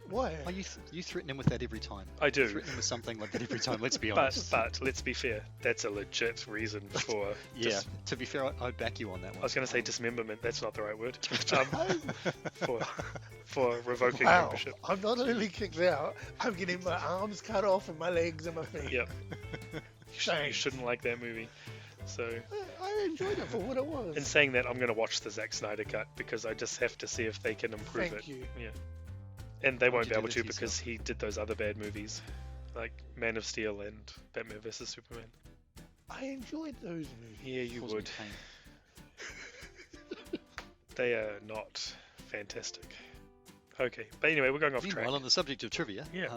[SPEAKER 2] Why?
[SPEAKER 3] Oh, you threaten him with that every time.
[SPEAKER 4] I do.
[SPEAKER 3] You threaten him with something like that every time. Let's be honest.
[SPEAKER 4] But let's be fair. That's a legit reason for.
[SPEAKER 3] Yeah. To be fair, I'd back you on that one.
[SPEAKER 4] I was going to say dismemberment. That's not the right word.
[SPEAKER 2] I'm-
[SPEAKER 4] For revoking
[SPEAKER 2] Wow.
[SPEAKER 4] membership.
[SPEAKER 2] I'm not only kicked out, I'm getting my arms cut off and my legs and my feet.
[SPEAKER 4] Yep. You
[SPEAKER 2] Thanks.
[SPEAKER 4] shouldn't like that movie. So,
[SPEAKER 2] I enjoyed it for what it was.
[SPEAKER 4] in saying that, I'm going to watch the Zack Snyder cut because I just have to see if they can improve
[SPEAKER 2] Thank
[SPEAKER 4] it.
[SPEAKER 2] you.
[SPEAKER 4] Yeah. And they won't
[SPEAKER 3] you
[SPEAKER 4] be
[SPEAKER 3] do
[SPEAKER 4] able
[SPEAKER 3] that
[SPEAKER 4] to
[SPEAKER 3] to
[SPEAKER 4] because he did those other bad movies, like Man of Steel and Batman vs Superman.
[SPEAKER 2] I enjoyed those movies.
[SPEAKER 4] Yeah, you
[SPEAKER 3] Caused me
[SPEAKER 4] would.
[SPEAKER 3] pain.
[SPEAKER 4] They are not fantastic. Okay, but anyway, we're going off track.
[SPEAKER 3] Meanwhile, on the subject of trivia,
[SPEAKER 4] Yeah.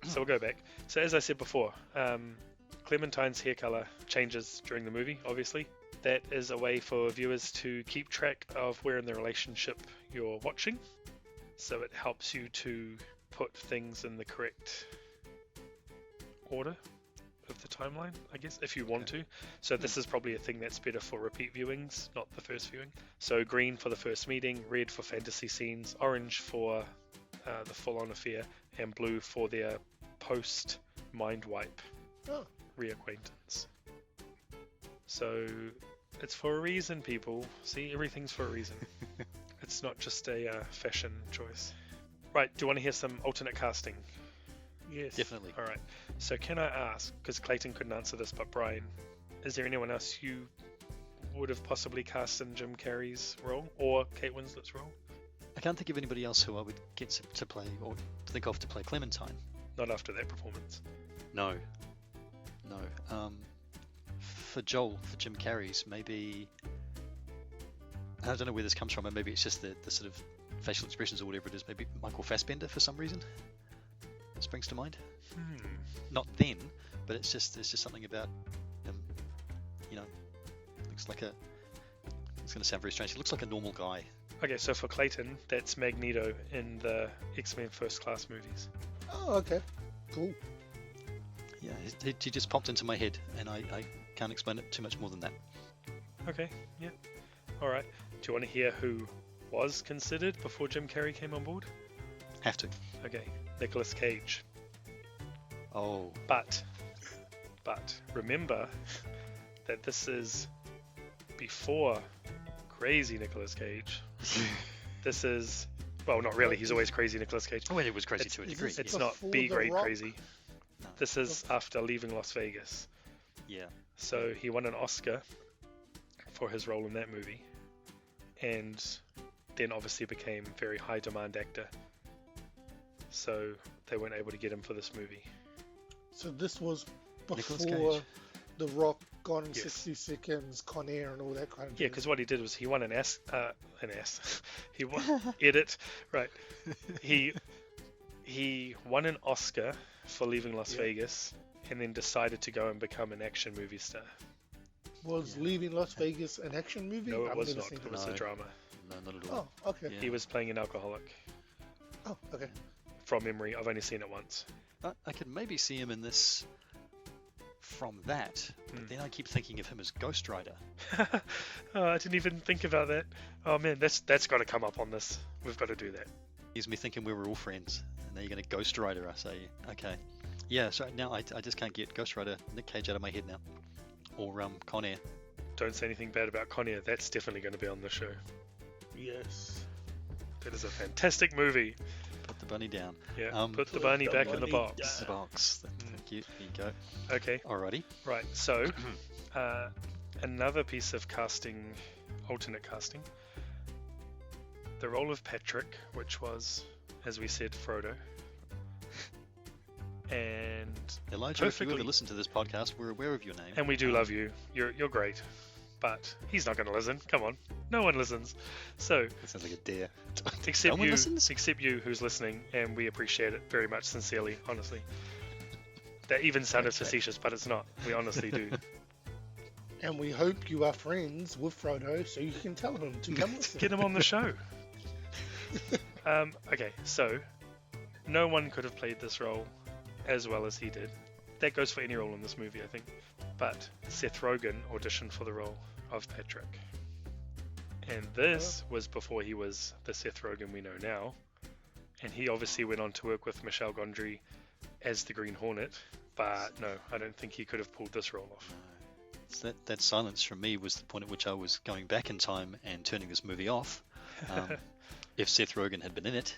[SPEAKER 4] So we'll go back. So as I said before, Clementine's hair color changes during the movie, obviously. That is a way for viewers to keep track of where in the relationship you're watching. So it helps you to put things in the correct order of the timeline, I guess, if you want to. So this is probably a thing that's better for repeat viewings, not the first viewing. So green for the first meeting, red for fantasy scenes, orange for the full-on affair, and blue for their post-mind wipe
[SPEAKER 2] Oh.
[SPEAKER 4] reacquaintance. So it's for a reason, people. See, everything's for a reason. It's not just a fashion choice. Right, do you want to hear some alternate casting?
[SPEAKER 2] Yes.
[SPEAKER 3] Definitely.
[SPEAKER 4] All right. So can I ask, because Clayton couldn't answer this, but Brian, is there anyone else you would have possibly cast in Jim Carrey's role or Kate Winslet's role?
[SPEAKER 3] I can't think of anybody else who I would get to play or think of to play Clementine.
[SPEAKER 4] Not after that performance.
[SPEAKER 3] No. For Joel, for Jim Carrey's, maybe. I don't know where this comes from, and maybe it's just the sort of facial expressions or whatever it is. Maybe Michael Fassbender for some reason. That springs to mind. Not then, but it's just something about him. You know, looks like a. It's going to sound very strange. He looks like a normal guy.
[SPEAKER 4] Okay, so for Clayton, that's Magneto in the X-Men First Class movies.
[SPEAKER 2] Oh, okay. Cool.
[SPEAKER 3] Yeah, he just popped into my head, and I can't explain it too much more than that.
[SPEAKER 4] Okay, yeah. All right. Do you want to hear who was considered before Jim Carrey came on board?
[SPEAKER 3] Have to.
[SPEAKER 4] Okay, Nicolas Cage.
[SPEAKER 3] Oh,
[SPEAKER 4] But remember that this is before crazy Nicolas Cage. This is, well, not really. He's always crazy Nicolas Cage.
[SPEAKER 3] well, it was crazy
[SPEAKER 4] It's-
[SPEAKER 3] to a
[SPEAKER 2] is
[SPEAKER 3] degree.
[SPEAKER 2] this-
[SPEAKER 4] It's
[SPEAKER 3] yeah.
[SPEAKER 4] not
[SPEAKER 2] Before
[SPEAKER 4] B
[SPEAKER 2] The
[SPEAKER 4] grade
[SPEAKER 2] Rock?
[SPEAKER 4] crazy.
[SPEAKER 3] No.
[SPEAKER 4] This is after leaving Las Vegas.
[SPEAKER 3] Yeah.
[SPEAKER 4] So he won an Oscar for his role in that movie, and then obviously became very high demand actor. So they weren't able to get him for this movie.
[SPEAKER 2] So this was
[SPEAKER 3] Nicolas
[SPEAKER 2] before
[SPEAKER 3] Cage.
[SPEAKER 2] The Rock, Gone in
[SPEAKER 4] Yes.
[SPEAKER 2] 60 Seconds, Con Air, and all that kind of
[SPEAKER 4] Yeah,
[SPEAKER 2] thing.
[SPEAKER 4] because what he did was he won an ass. He won edit right. He won an Oscar for leaving Las
[SPEAKER 2] Yeah.
[SPEAKER 4] Vegas, and then decided to go and become an action movie star.
[SPEAKER 2] Was Leaving Las Vegas an action movie?
[SPEAKER 4] No, it
[SPEAKER 2] I've
[SPEAKER 4] was
[SPEAKER 2] never
[SPEAKER 4] not.
[SPEAKER 2] seen
[SPEAKER 4] It was
[SPEAKER 3] No.
[SPEAKER 4] a drama.
[SPEAKER 3] No, not at all.
[SPEAKER 2] Oh, okay.
[SPEAKER 3] Yeah.
[SPEAKER 4] He was playing an alcoholic.
[SPEAKER 2] Oh, okay.
[SPEAKER 4] From memory, I've only seen it once.
[SPEAKER 3] I could maybe see him in this from that. But then I keep thinking of him as Ghost Rider.
[SPEAKER 4] Oh, I didn't even think about that. Oh man, that's got to come up on this. We've got to do that.
[SPEAKER 3] Gives me thinking we were all friends, and now you're going to Ghost Rider us, are you? Okay. Yeah, so now I just can't get Ghost Rider Nick Cage out of my head now. Or Con Air.
[SPEAKER 4] Don't say anything bad about Con Air. That's definitely going to be on the show.
[SPEAKER 2] Yes.
[SPEAKER 4] That is a fantastic movie.
[SPEAKER 3] Put the bunny down.
[SPEAKER 4] Yeah, put the bunny back in the box.
[SPEAKER 3] The box. Thank you. Here you go.
[SPEAKER 4] Okay.
[SPEAKER 3] Alrighty.
[SPEAKER 4] Right, so another piece of casting, alternate casting. The role of Patrick, which was, as we said, Frodo. And
[SPEAKER 3] Elijah, if you ever listen to this podcast, we're aware of your name.
[SPEAKER 4] And we do love you. You're great. But he's not going to listen. Come on. No one listens. So
[SPEAKER 3] That sounds like a dare.
[SPEAKER 4] except
[SPEAKER 3] No one
[SPEAKER 4] you,
[SPEAKER 3] listens?
[SPEAKER 4] except you who's listening, and we appreciate it very much, sincerely, honestly. That even sounded facetious, but it's not. We honestly do.
[SPEAKER 2] And we hope you are friends with Frodo, so you can tell him to come listen.
[SPEAKER 4] Get him on the show. Okay, so no one could have played this role as well as he did. That goes for any role in this movie, I think. But Seth Rogen auditioned for the role of Patrick. And this was before he was the Seth Rogen we know now. And he obviously went on to work with Michel Gondry as the Green Hornet. But no, I don't think he could have pulled this role off.
[SPEAKER 3] So that silence from me was the point at which I was going back in time and turning this movie off. If Seth Rogen had been in it.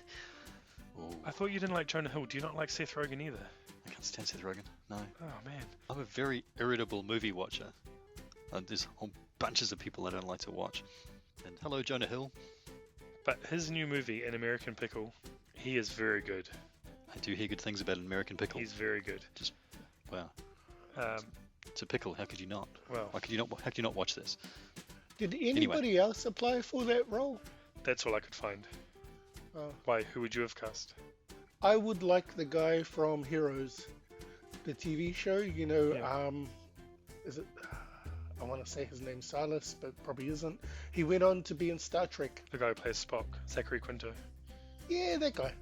[SPEAKER 3] Ooh,
[SPEAKER 4] I thought you didn't like Jonah Hill. Do you not like Seth Rogen either?
[SPEAKER 3] I can't stand Seth Rogen. No.
[SPEAKER 4] Oh, man.
[SPEAKER 3] I'm a very irritable movie watcher. There's whole bunches of people I don't like to watch. And hello, Jonah Hill.
[SPEAKER 4] But his new movie, An American Pickle, he is very good.
[SPEAKER 3] I do hear good things about An American Pickle.
[SPEAKER 4] He's very good.
[SPEAKER 3] Wow.
[SPEAKER 4] Um,
[SPEAKER 3] It's a pickle. How could you not?
[SPEAKER 4] well,
[SPEAKER 3] How could you not watch this?
[SPEAKER 2] Did anybody else apply for that role?
[SPEAKER 4] that's all I could find.
[SPEAKER 2] Oh.
[SPEAKER 4] Why? Who would you have cast?
[SPEAKER 2] I would like the guy from Heroes, the TV show. You know,
[SPEAKER 4] Yeah.
[SPEAKER 2] Is it? I want to say his name's Silas, but probably isn't. He went on to be in Star Trek.
[SPEAKER 4] The guy who plays Spock, Zachary Quinto.
[SPEAKER 2] Yeah, that guy.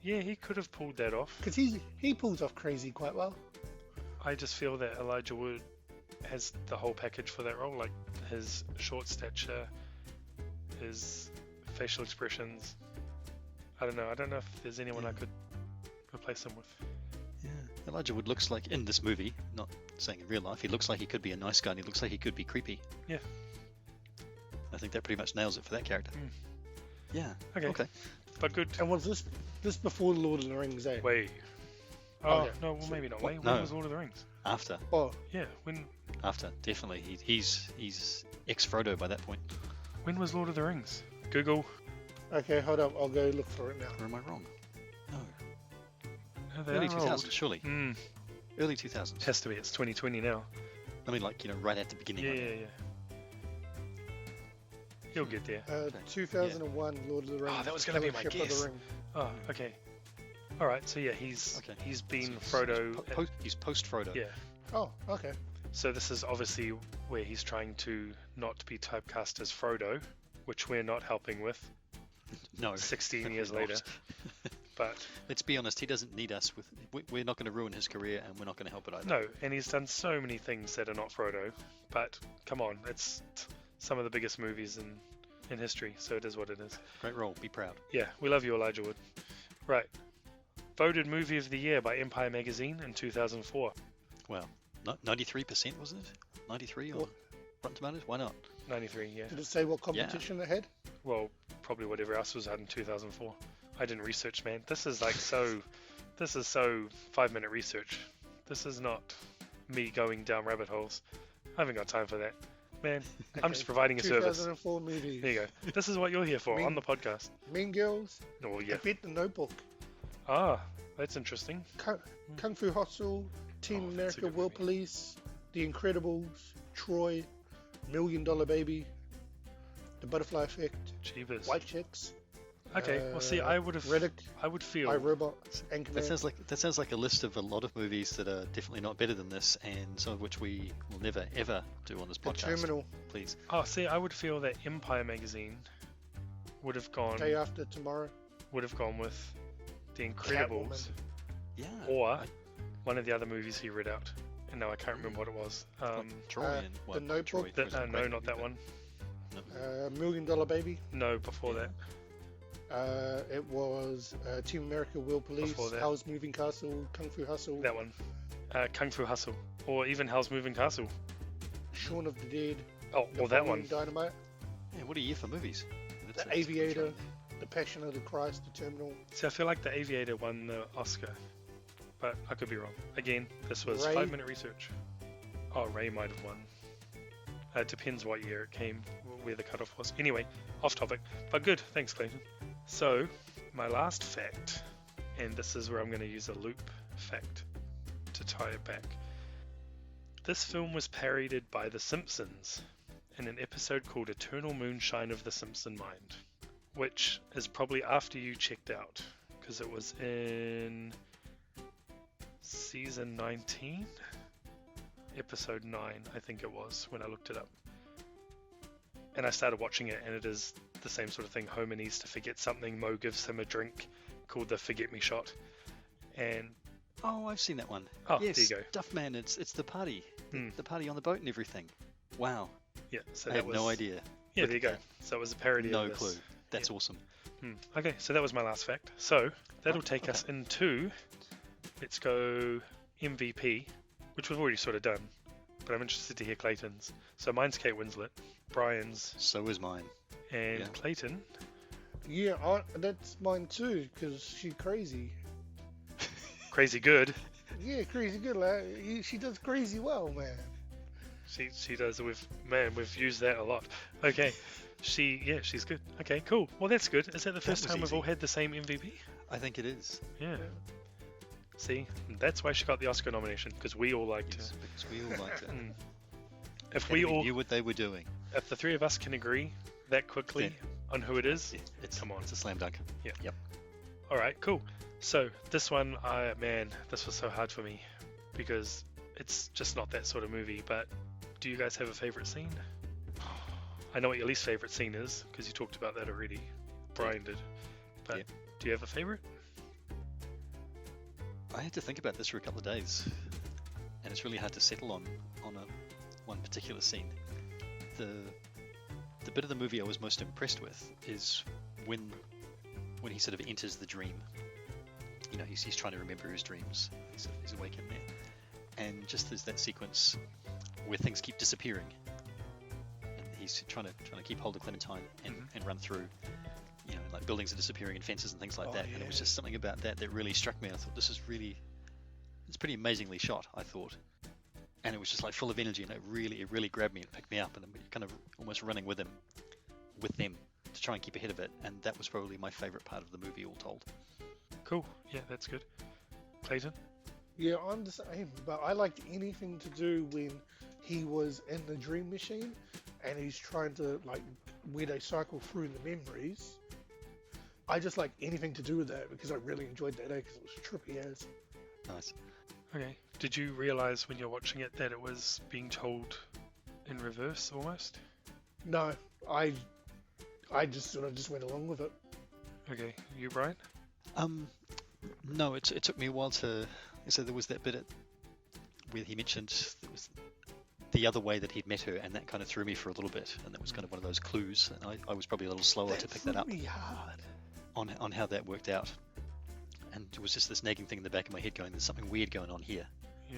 [SPEAKER 4] Yeah, he could have pulled that off.
[SPEAKER 2] Because he pulls off crazy quite well.
[SPEAKER 4] I just feel that Elijah Wood has the whole package for that role, like his short stature, his facial expressions. I don't know if there's anyone I could replace him with.
[SPEAKER 3] Yeah. Elijah Wood looks like, in this movie, not saying in real life, he looks like he could be a nice guy and he looks like he could be creepy.
[SPEAKER 4] Yeah.
[SPEAKER 3] I think that pretty much nails it for that character. Yeah.
[SPEAKER 4] Okay. But good.
[SPEAKER 2] And was this before the Lord of the Rings, eh?
[SPEAKER 4] Wait. Oh,
[SPEAKER 2] Okay.
[SPEAKER 4] no, well, maybe not.
[SPEAKER 3] What?
[SPEAKER 4] When
[SPEAKER 3] No.
[SPEAKER 4] was Lord of the Rings?
[SPEAKER 3] After.
[SPEAKER 2] Oh,
[SPEAKER 4] Yeah, when
[SPEAKER 3] Definitely. He's ex-Frodo by that point.
[SPEAKER 4] was Lord of the Rings? Google.
[SPEAKER 2] okay, hold up. I'll go look for it now.
[SPEAKER 3] Or am I wrong? No.
[SPEAKER 4] Oh, they
[SPEAKER 3] Early
[SPEAKER 4] are
[SPEAKER 3] 2000s,
[SPEAKER 4] old.
[SPEAKER 3] surely. Early 2000s.
[SPEAKER 4] Has to be. It's 2020 now.
[SPEAKER 3] I mean, like, right at the beginning.
[SPEAKER 4] Yeah. He'll get there.
[SPEAKER 2] 2001, Lord of the Rings.
[SPEAKER 4] Oh, that was gonna be my
[SPEAKER 2] Fellowship of
[SPEAKER 4] guess.
[SPEAKER 2] the Ring.
[SPEAKER 4] Oh, okay. All right. So yeah, he's been
[SPEAKER 3] So
[SPEAKER 4] Frodo.
[SPEAKER 3] He's post-Frodo.
[SPEAKER 4] Yeah.
[SPEAKER 2] Oh, okay.
[SPEAKER 4] So this is obviously where he's trying to not be typecast as Frodo, which we're not helping with.
[SPEAKER 3] No.
[SPEAKER 4] 16 years
[SPEAKER 3] not.
[SPEAKER 4] later. But
[SPEAKER 3] Let's be honest, he doesn't need us. We're not going to ruin his career, and we're not going to help it either.
[SPEAKER 4] no, and he's done so many things that are not Frodo. But come on, it's some of the biggest movies in history, so it is what it is.
[SPEAKER 3] Great role. Be proud.
[SPEAKER 4] Yeah, we love you, Elijah Wood. Right. Voted Movie of the Year by Empire Magazine in 2004.
[SPEAKER 3] Well, 93% wasn't it? 93 or
[SPEAKER 2] What?
[SPEAKER 3] Rotten Tomatoes? Why not?
[SPEAKER 4] 93, yeah.
[SPEAKER 2] Did it say what competition it had?
[SPEAKER 4] Well, probably whatever else was out in 2004. I didn't research, man. This is like so 5-minute research. This is not me going down rabbit holes. I haven't got time for that. Man, I'm just providing a service.
[SPEAKER 2] 2004 movie.
[SPEAKER 4] There you go. This is what you're here for on the podcast.
[SPEAKER 2] Mean Girls.
[SPEAKER 4] Oh,
[SPEAKER 2] I
[SPEAKER 4] yeah.
[SPEAKER 2] bet The Notebook.
[SPEAKER 4] Ah, that's interesting.
[SPEAKER 2] Kung Fu Hustle. Team
[SPEAKER 4] Oh, that's a
[SPEAKER 2] America,
[SPEAKER 4] good
[SPEAKER 2] World
[SPEAKER 4] movie.
[SPEAKER 2] Police. The Incredibles. Troy. $1 Million Baby. The Butterfly Effect.
[SPEAKER 4] Jeebus.
[SPEAKER 2] White Chicks.
[SPEAKER 4] Okay, well, see, I would feel.
[SPEAKER 2] iRobot. Anchorman.
[SPEAKER 3] That sounds like a list of a lot of movies that are definitely not better than this, and some of which we will never ever do on this
[SPEAKER 2] The
[SPEAKER 3] podcast.
[SPEAKER 2] Terminal.
[SPEAKER 3] Please.
[SPEAKER 4] Oh, see, I would feel that Empire Magazine would have gone
[SPEAKER 2] Day After Tomorrow.
[SPEAKER 4] with The Incredibles,
[SPEAKER 2] Catwoman.
[SPEAKER 3] Yeah.
[SPEAKER 4] or one of the other movies he read out, and now I can't remember what it was.
[SPEAKER 3] Troy and
[SPEAKER 2] The Notebook?
[SPEAKER 4] No, not that one.
[SPEAKER 3] No.
[SPEAKER 2] $1 Million Baby.
[SPEAKER 4] No, before that.
[SPEAKER 2] It was Team America, Will Police,
[SPEAKER 4] Before that.
[SPEAKER 2] Howl's Moving Castle, Kung Fu Hustle,
[SPEAKER 4] That one. Kung Fu Hustle, or even Howl's Moving Castle.
[SPEAKER 2] Shaun of the Dead,
[SPEAKER 4] Oh, or that one.
[SPEAKER 2] Napoleon Dynamite,
[SPEAKER 3] Yeah, what a year for movies.
[SPEAKER 2] The Aviator, The Passion of the Christ, The Terminal.
[SPEAKER 4] See, I feel like The Aviator won the Oscar, but I could be wrong. Again, this was
[SPEAKER 2] Ray.
[SPEAKER 4] 5-minute research. Oh, Ray might have won. It depends what year it came, where the cutoff was. Anyway, off topic, but good. Thanks, Clayton. So, my last fact, and this is where I'm going to use a loop fact to tie it back. This film was parodied by The Simpsons in an episode called Eternal Moonshine of the Simpson Mind, which is probably after you checked out, because it was in season 19, episode 9, I think it was, when I looked it up. And I started watching it, and it is the same sort of thing. Homer needs to forget something. Moe gives him a drink called the Forget Me Shot. And
[SPEAKER 3] Oh, I've seen that one.
[SPEAKER 4] Oh,
[SPEAKER 3] yes,
[SPEAKER 4] there you go.
[SPEAKER 3] Duffman, it's the party.
[SPEAKER 4] Hmm.
[SPEAKER 3] The party on the boat and everything. Wow.
[SPEAKER 4] yeah, so
[SPEAKER 3] I
[SPEAKER 4] that
[SPEAKER 3] had
[SPEAKER 4] was
[SPEAKER 3] no idea.
[SPEAKER 4] Yeah,
[SPEAKER 3] Look
[SPEAKER 4] there you
[SPEAKER 3] at
[SPEAKER 4] go.
[SPEAKER 3] that.
[SPEAKER 4] So it was a parody
[SPEAKER 3] No
[SPEAKER 4] of this.
[SPEAKER 3] clue. That's awesome.
[SPEAKER 4] Okay, so that was my last fact. So that'll
[SPEAKER 3] Right,
[SPEAKER 4] take
[SPEAKER 3] okay.
[SPEAKER 4] us into, let's go MVP, which we've already sort of done, but I'm interested to hear Clayton's. So mine's Kate Winslet, Brian's,
[SPEAKER 3] So is mine.
[SPEAKER 4] and
[SPEAKER 3] Yeah.
[SPEAKER 4] Clayton.
[SPEAKER 2] Yeah, that's mine too, because she's crazy.
[SPEAKER 4] Crazy good.
[SPEAKER 2] Yeah, crazy good. Like, she does crazy well, man.
[SPEAKER 4] She does. We've used that a lot. Okay, she's good. Okay, cool. Well, that's good. Is that the first
[SPEAKER 3] was
[SPEAKER 4] time we've all
[SPEAKER 3] easy.
[SPEAKER 4] had the same MVP?
[SPEAKER 3] I think it is.
[SPEAKER 4] Yeah. See, that's why she got the Oscar nomination, because we all liked
[SPEAKER 3] Yes,
[SPEAKER 4] her.
[SPEAKER 3] because we all liked it.
[SPEAKER 4] Mm. If
[SPEAKER 3] And
[SPEAKER 4] we all,
[SPEAKER 3] knew what they were doing.
[SPEAKER 4] if the three of us can agree that quickly
[SPEAKER 3] Then-
[SPEAKER 4] on who it is,
[SPEAKER 3] It's,
[SPEAKER 4] come on.
[SPEAKER 3] It's a slam dunk.
[SPEAKER 4] Yeah.
[SPEAKER 3] Yep.
[SPEAKER 4] All right, cool. So this one, man, this was so hard for me because it's just not that sort of movie. But do you guys have a favorite scene? I know what your least favorite scene is because you talked about that already. Brian did. But
[SPEAKER 3] Yep.
[SPEAKER 4] do you have a favorite?
[SPEAKER 3] I had to think about this for a couple of days, and it's really hard to settle on one particular scene. The bit of the movie I was most impressed with is when he sort of enters the dream. You know, he's trying to remember his dreams. He's awake in there, and just there's that sequence where things keep disappearing, and he's trying to keep hold of Clementine and run through. You know, like buildings are disappearing and fences and things like
[SPEAKER 2] Oh,
[SPEAKER 3] that. And it was
[SPEAKER 2] yeah.
[SPEAKER 3] just something about that really struck me. I thought it's pretty amazingly shot, I thought. And it was just like full of energy, and it really grabbed me and picked me up, and you're kind of almost running with them to try and keep ahead of it. And that was probably my favorite part of the movie, all told.
[SPEAKER 4] Cool. Yeah, that's good. Clayton?
[SPEAKER 2] Yeah, I'm the same. But I liked anything to do when he was in the dream machine and he's trying to, like, where they cycle through the memories. I just like anything to do with that because I really enjoyed that because it was trippy as.
[SPEAKER 3] Nice.
[SPEAKER 4] Okay. Did you realize when you're watching it that it was being told in reverse almost?
[SPEAKER 2] No, I just sort of just went along with it.
[SPEAKER 4] Okay. You, Brian?
[SPEAKER 3] No, it took me a while to. So there was that bit where he mentioned there was the other way that he'd met her, and that kind of threw me for a little bit, and that was kind of one of those clues. And I was probably a little slower to pick that up
[SPEAKER 2] Really hard.
[SPEAKER 3] on how that worked out. And it was just this nagging thing in the back of my head going, there's something weird going on here.
[SPEAKER 4] Yeah.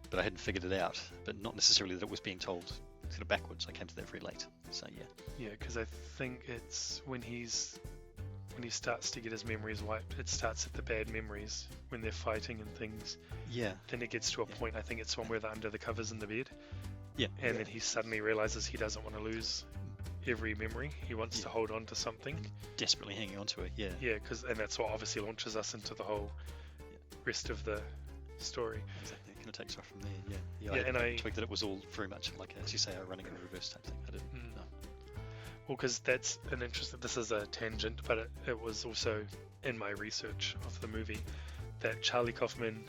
[SPEAKER 3] But I hadn't figured it out. But not necessarily that it was being told sort of backwards. I came to that very late. So yeah.
[SPEAKER 4] Yeah, because I think it's when he starts to get his memories wiped, it starts at the bad memories when they're fighting and things.
[SPEAKER 3] Yeah.
[SPEAKER 4] Then it gets to a point, I think it's one where they're under the covers in the bed.
[SPEAKER 3] Yeah.
[SPEAKER 4] And then he suddenly realizes he doesn't want to lose every memory. He wants to hold on to something.
[SPEAKER 3] Desperately hanging on to it. Yeah.
[SPEAKER 4] Yeah, and that's what obviously launches us into the whole rest of the story.
[SPEAKER 3] Exactly. It kind of takes off from there. Yeah.
[SPEAKER 4] Yeah, and I
[SPEAKER 3] twigged that it was all very much like, as you say, a running in reverse type thing. I didn't know.
[SPEAKER 4] Well, because that's an interesting. This is a tangent, but it was also in my research of the movie that Charlie Kaufman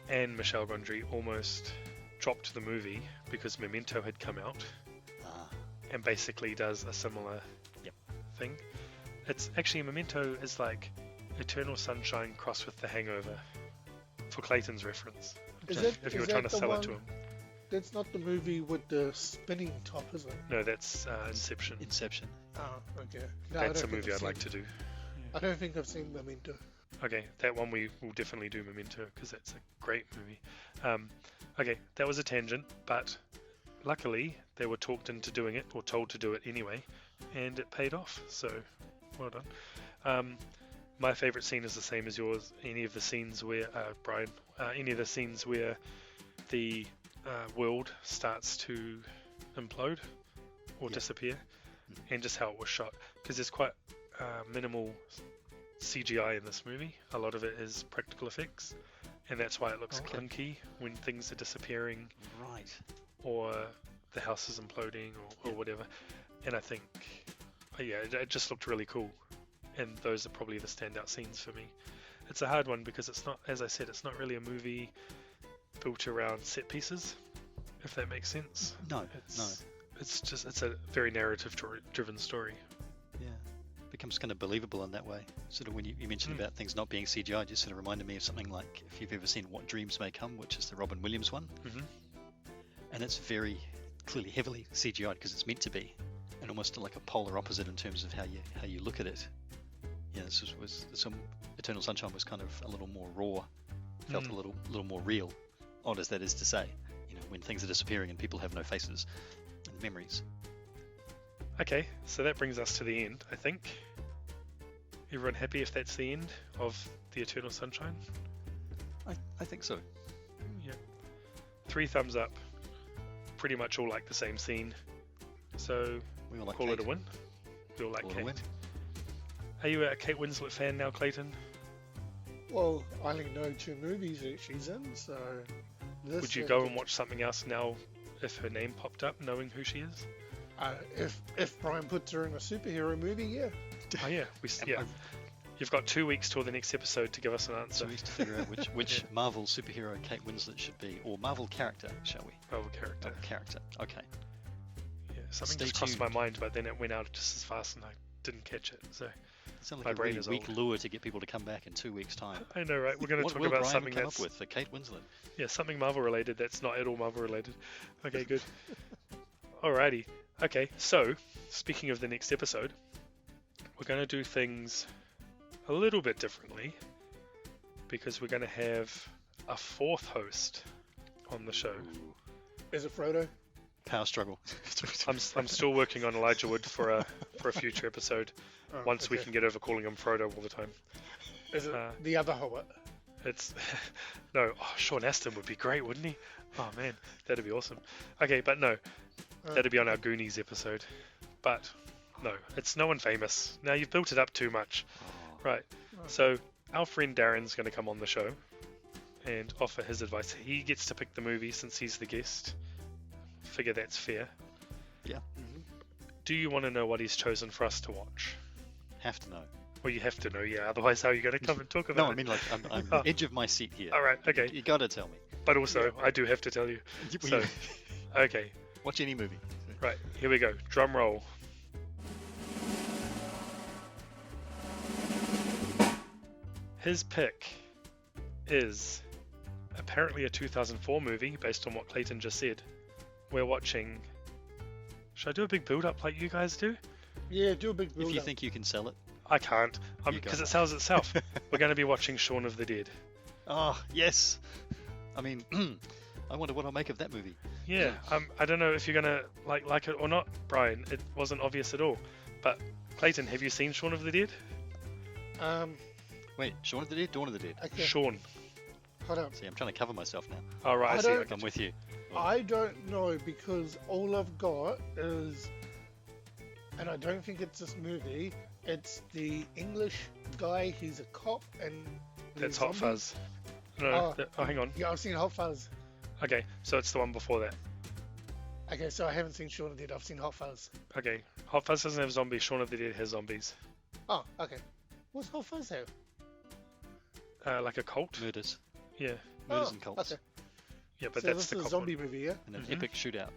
[SPEAKER 4] and Michel Gondry almost dropped the movie because Memento had come out and basically does a similar thing. It's actually Memento is like Eternal Sunshine crossed with The Hangover for Clayton's reference.
[SPEAKER 2] Is
[SPEAKER 3] Okay.
[SPEAKER 2] it?
[SPEAKER 4] If you
[SPEAKER 2] is
[SPEAKER 4] were trying
[SPEAKER 2] that
[SPEAKER 4] to
[SPEAKER 2] the
[SPEAKER 4] sell
[SPEAKER 2] one?
[SPEAKER 4] it to him.
[SPEAKER 2] That's not the movie with the spinning top, is it?
[SPEAKER 4] No, that's Inception.
[SPEAKER 3] Inception.
[SPEAKER 2] Oh, okay. No, I
[SPEAKER 4] That's a
[SPEAKER 2] don't think
[SPEAKER 4] movie
[SPEAKER 2] I've
[SPEAKER 4] I'd like
[SPEAKER 2] seen-
[SPEAKER 4] to do.
[SPEAKER 2] I don't think I've seen Memento.
[SPEAKER 4] Okay, that one we will definitely do Memento because that's a great movie. Okay, that was a tangent, but luckily they were talked into doing it, or told to do it anyway, and it paid off. So, well done. My favourite scene is the same as yours. Any of the scenes where Brian, any of the scenes where the world starts to implode or
[SPEAKER 3] Yeah.
[SPEAKER 4] disappear, and just how it was shot, because there's quite minimal CGI in this movie. A lot of it is practical effects, and that's why it looks
[SPEAKER 2] Okay.
[SPEAKER 4] clunky when things are disappearing
[SPEAKER 3] Right.
[SPEAKER 4] or the house is imploding or whatever. And I think, yeah, it just looked really cool. And those are probably the standout scenes for me. It's a hard one because it's not, as I said, it's not really a movie built around set pieces, if that makes sense.
[SPEAKER 3] No.
[SPEAKER 4] It's a very narrative-driven story.
[SPEAKER 3] Yeah. Becomes kind of believable in that way. Sort of when you mentioned about things not being CGI, just sort of reminded me of something like, if you've ever seen What Dreams May Come, which is the Robin Williams one,
[SPEAKER 4] Mhm.
[SPEAKER 3] and it's very clearly heavily CGI because it's meant to be, and almost like a polar opposite in terms of how you look at it. Yeah, this was some Eternal Sunshine was kind of a little more raw, felt a little more real, odd as that is to say. You know, when things are disappearing and people have no faces and memories.
[SPEAKER 4] Okay, so that brings us to the end, I think. Everyone happy if that's the end of the Eternal Sunshine?
[SPEAKER 3] I think so.
[SPEAKER 4] Yeah. 3 thumbs up. Pretty much all like the same scene. So
[SPEAKER 3] We all like
[SPEAKER 4] call
[SPEAKER 3] Kate.
[SPEAKER 4] it a win. We all like
[SPEAKER 3] Call it a
[SPEAKER 4] Kate.
[SPEAKER 3] win.
[SPEAKER 4] Are you a Kate Winslet fan now, Clayton?
[SPEAKER 2] Well, I only know 2 movies that she's in, so.
[SPEAKER 4] Would you go and watch something else now if her name popped up, knowing who she is?
[SPEAKER 2] If Brian puts her in a superhero movie, yeah.
[SPEAKER 4] Oh yeah, yeah. You've got 2 weeks till the next episode to give us an answer.
[SPEAKER 3] So we have to figure out which Marvel superhero Kate Winslet should be, or Marvel character, shall we?
[SPEAKER 4] Oh, character.
[SPEAKER 3] Marvel character. Okay.
[SPEAKER 4] Yeah, something
[SPEAKER 3] Stay
[SPEAKER 4] just crossed my
[SPEAKER 3] tuned.
[SPEAKER 4] mind, but then it went out just as fast and I didn't catch it. So
[SPEAKER 3] Sounds
[SPEAKER 4] My
[SPEAKER 3] like a
[SPEAKER 4] brain
[SPEAKER 3] really
[SPEAKER 4] is
[SPEAKER 3] weak
[SPEAKER 4] old.
[SPEAKER 3] lure to get people to come back in 2 weeks' time.
[SPEAKER 4] I know, right? We're going to
[SPEAKER 3] What
[SPEAKER 4] talk
[SPEAKER 3] will
[SPEAKER 4] about
[SPEAKER 3] Brian
[SPEAKER 4] something
[SPEAKER 3] come
[SPEAKER 4] that's
[SPEAKER 3] up with for Kate Winslet?
[SPEAKER 4] yeah, something Marvel related that's not at all Marvel related. Okay, good. Alrighty. Okay, so speaking of the next episode, we're going to do things a little bit differently because we're going to have a 4th host on the show.
[SPEAKER 2] Is it Frodo?
[SPEAKER 3] Power struggle.
[SPEAKER 4] I'm still working on Elijah Wood for a future episode.
[SPEAKER 2] Oh,
[SPEAKER 4] Once we
[SPEAKER 2] okay.
[SPEAKER 4] can get over calling him Frodo all the time.
[SPEAKER 2] Is it
[SPEAKER 4] uh,
[SPEAKER 2] the other Hobbit?
[SPEAKER 4] It's no. Oh, Sean Astin would be great, wouldn't he? Oh man, that'd be awesome. Okay, but no, that'd be on our Goonies episode. But no, it's no one famous. Now you've built it up too much. Right. So our friend Darren's going to come on the show and offer his advice. He gets to pick the movie since he's the guest. Figure that's fair.
[SPEAKER 3] Yeah.
[SPEAKER 4] Do you want to know what he's chosen for us to watch?
[SPEAKER 3] Have to know.
[SPEAKER 4] Well, you have to know, yeah. Otherwise, how are you going to come and talk about
[SPEAKER 3] No,
[SPEAKER 4] it?
[SPEAKER 3] I mean like I'm
[SPEAKER 4] Oh.
[SPEAKER 3] the edge of my seat here.
[SPEAKER 4] All right, okay.
[SPEAKER 3] You gotta tell me.
[SPEAKER 4] But also, I do have to tell you. So, okay,
[SPEAKER 3] Watch any movie.
[SPEAKER 4] right, here we go. Drum roll. His pick is apparently a 2004 movie based on what Clayton just said. We're watching... Should I do a big build-up like you guys do?
[SPEAKER 2] Yeah, do a big build
[SPEAKER 3] If you
[SPEAKER 2] up.
[SPEAKER 3] think you can sell it.
[SPEAKER 4] I can't,
[SPEAKER 3] You go
[SPEAKER 4] because
[SPEAKER 3] on.
[SPEAKER 4] it sells itself. We're going to be watching Shaun of the Dead.
[SPEAKER 3] Oh, yes. I mean, I wonder what I'll make of that movie.
[SPEAKER 4] Yeah, I don't know if you're gonna like it or not, Brian. It wasn't obvious at all. But Clayton, have you seen Shaun of the Dead?
[SPEAKER 3] Wait, Shaun of the Dead, Dawn of the Dead.
[SPEAKER 2] Okay,
[SPEAKER 4] Shaun.
[SPEAKER 2] hold on.
[SPEAKER 3] See, I'm trying to cover myself now.
[SPEAKER 4] All right, I
[SPEAKER 2] I
[SPEAKER 4] see.
[SPEAKER 2] don't-
[SPEAKER 4] I
[SPEAKER 3] I'm with you.
[SPEAKER 2] I don't know because all I've got is, and I don't think it's this movie. It's the English guy. He's a cop, and
[SPEAKER 4] That's
[SPEAKER 2] the
[SPEAKER 4] Hot
[SPEAKER 2] zombies.
[SPEAKER 4] Fuzz. No,
[SPEAKER 2] Oh.
[SPEAKER 4] hang on.
[SPEAKER 2] Yeah, I've seen Hot Fuzz.
[SPEAKER 4] Okay, so it's the one before that.
[SPEAKER 2] Okay, so I haven't seen Shaun of the Dead. I've seen Hot Fuzz.
[SPEAKER 4] Okay, Hot Fuzz doesn't have zombies. Shaun of the Dead has zombies.
[SPEAKER 2] Oh, okay. What's Hot Fuzz have?
[SPEAKER 4] Like a cult.
[SPEAKER 3] Murders.
[SPEAKER 4] Yeah,
[SPEAKER 3] Murders
[SPEAKER 2] Oh,
[SPEAKER 3] and cults.
[SPEAKER 2] Okay.
[SPEAKER 4] yeah, but
[SPEAKER 2] So
[SPEAKER 4] that's
[SPEAKER 2] this
[SPEAKER 4] the
[SPEAKER 2] is a
[SPEAKER 4] cop
[SPEAKER 2] zombie
[SPEAKER 4] one.
[SPEAKER 2] movie, yeah?
[SPEAKER 3] And an
[SPEAKER 4] Mhm.
[SPEAKER 3] epic shootout.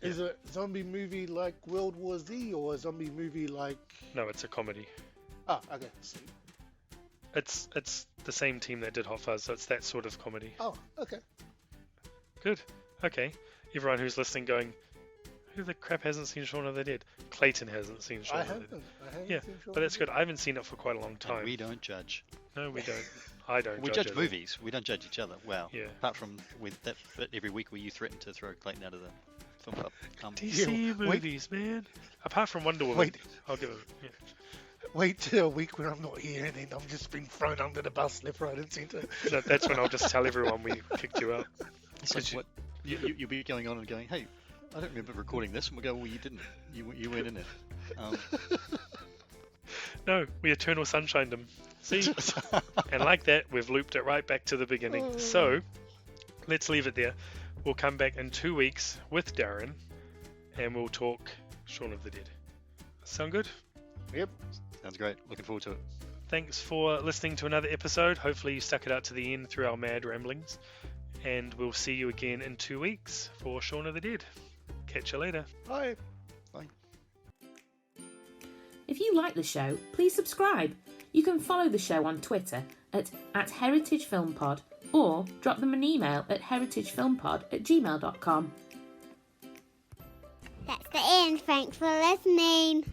[SPEAKER 2] Is it a zombie movie like World War Z or a zombie movie like...
[SPEAKER 4] No, it's a comedy.
[SPEAKER 2] Oh, okay. Sweet.
[SPEAKER 4] It's the same team that did Hot Fuzz, so it's that sort of comedy.
[SPEAKER 2] Oh, okay.
[SPEAKER 4] Good. Okay. Everyone who's listening going, who the crap hasn't seen Shaun of the Dead? Clayton hasn't seen Shaun of the Dead.
[SPEAKER 2] I haven't
[SPEAKER 4] Yeah,
[SPEAKER 2] seen Shaun
[SPEAKER 4] but that's
[SPEAKER 2] of the
[SPEAKER 4] good. I haven't seen it for quite a long
[SPEAKER 3] And
[SPEAKER 4] time.
[SPEAKER 3] we don't judge.
[SPEAKER 4] No, we don't. I don't.
[SPEAKER 3] We
[SPEAKER 4] judge
[SPEAKER 3] judge
[SPEAKER 4] it.
[SPEAKER 3] movies. We don't judge each other. Wow.
[SPEAKER 4] Yeah.
[SPEAKER 3] Apart from with that bit every week where you threaten to throw Clayton out of the film club.
[SPEAKER 4] DC
[SPEAKER 2] Yeah,
[SPEAKER 4] movies, man. Apart from Wonder Woman.
[SPEAKER 2] Wait.
[SPEAKER 4] I'll give it. Yeah.
[SPEAKER 2] Wait till a week when I'm not here and then I'm just being thrown under the bus left, right, and centre.
[SPEAKER 4] No, that's when I'll just tell everyone we kicked you out.
[SPEAKER 3] It's like, what? You'll be going on and going, hey, I don't remember recording this. And we'll go, well, you didn't. You weren't in it.
[SPEAKER 4] No, we Eternal Sunshined them. See? And like that, we've looped it right back to the beginning. So, let's leave it there. We'll come back in 2 weeks with Darren, and we'll talk Shaun of the Dead. Sound good?
[SPEAKER 2] Yep.
[SPEAKER 3] Sounds great. Looking forward to it.
[SPEAKER 4] Thanks for listening to another episode. Hopefully you stuck it out to the end through our mad ramblings. And we'll see you again in 2 weeks for Shaun of the Dead. Catch you later.
[SPEAKER 2] Bye.
[SPEAKER 3] Bye.
[SPEAKER 1] If you like the show, please subscribe. You can follow the show on Twitter at @heritagefilmpod or drop them an email at heritagefilmpod@gmail.com.
[SPEAKER 5] That's the end. Thanks for listening.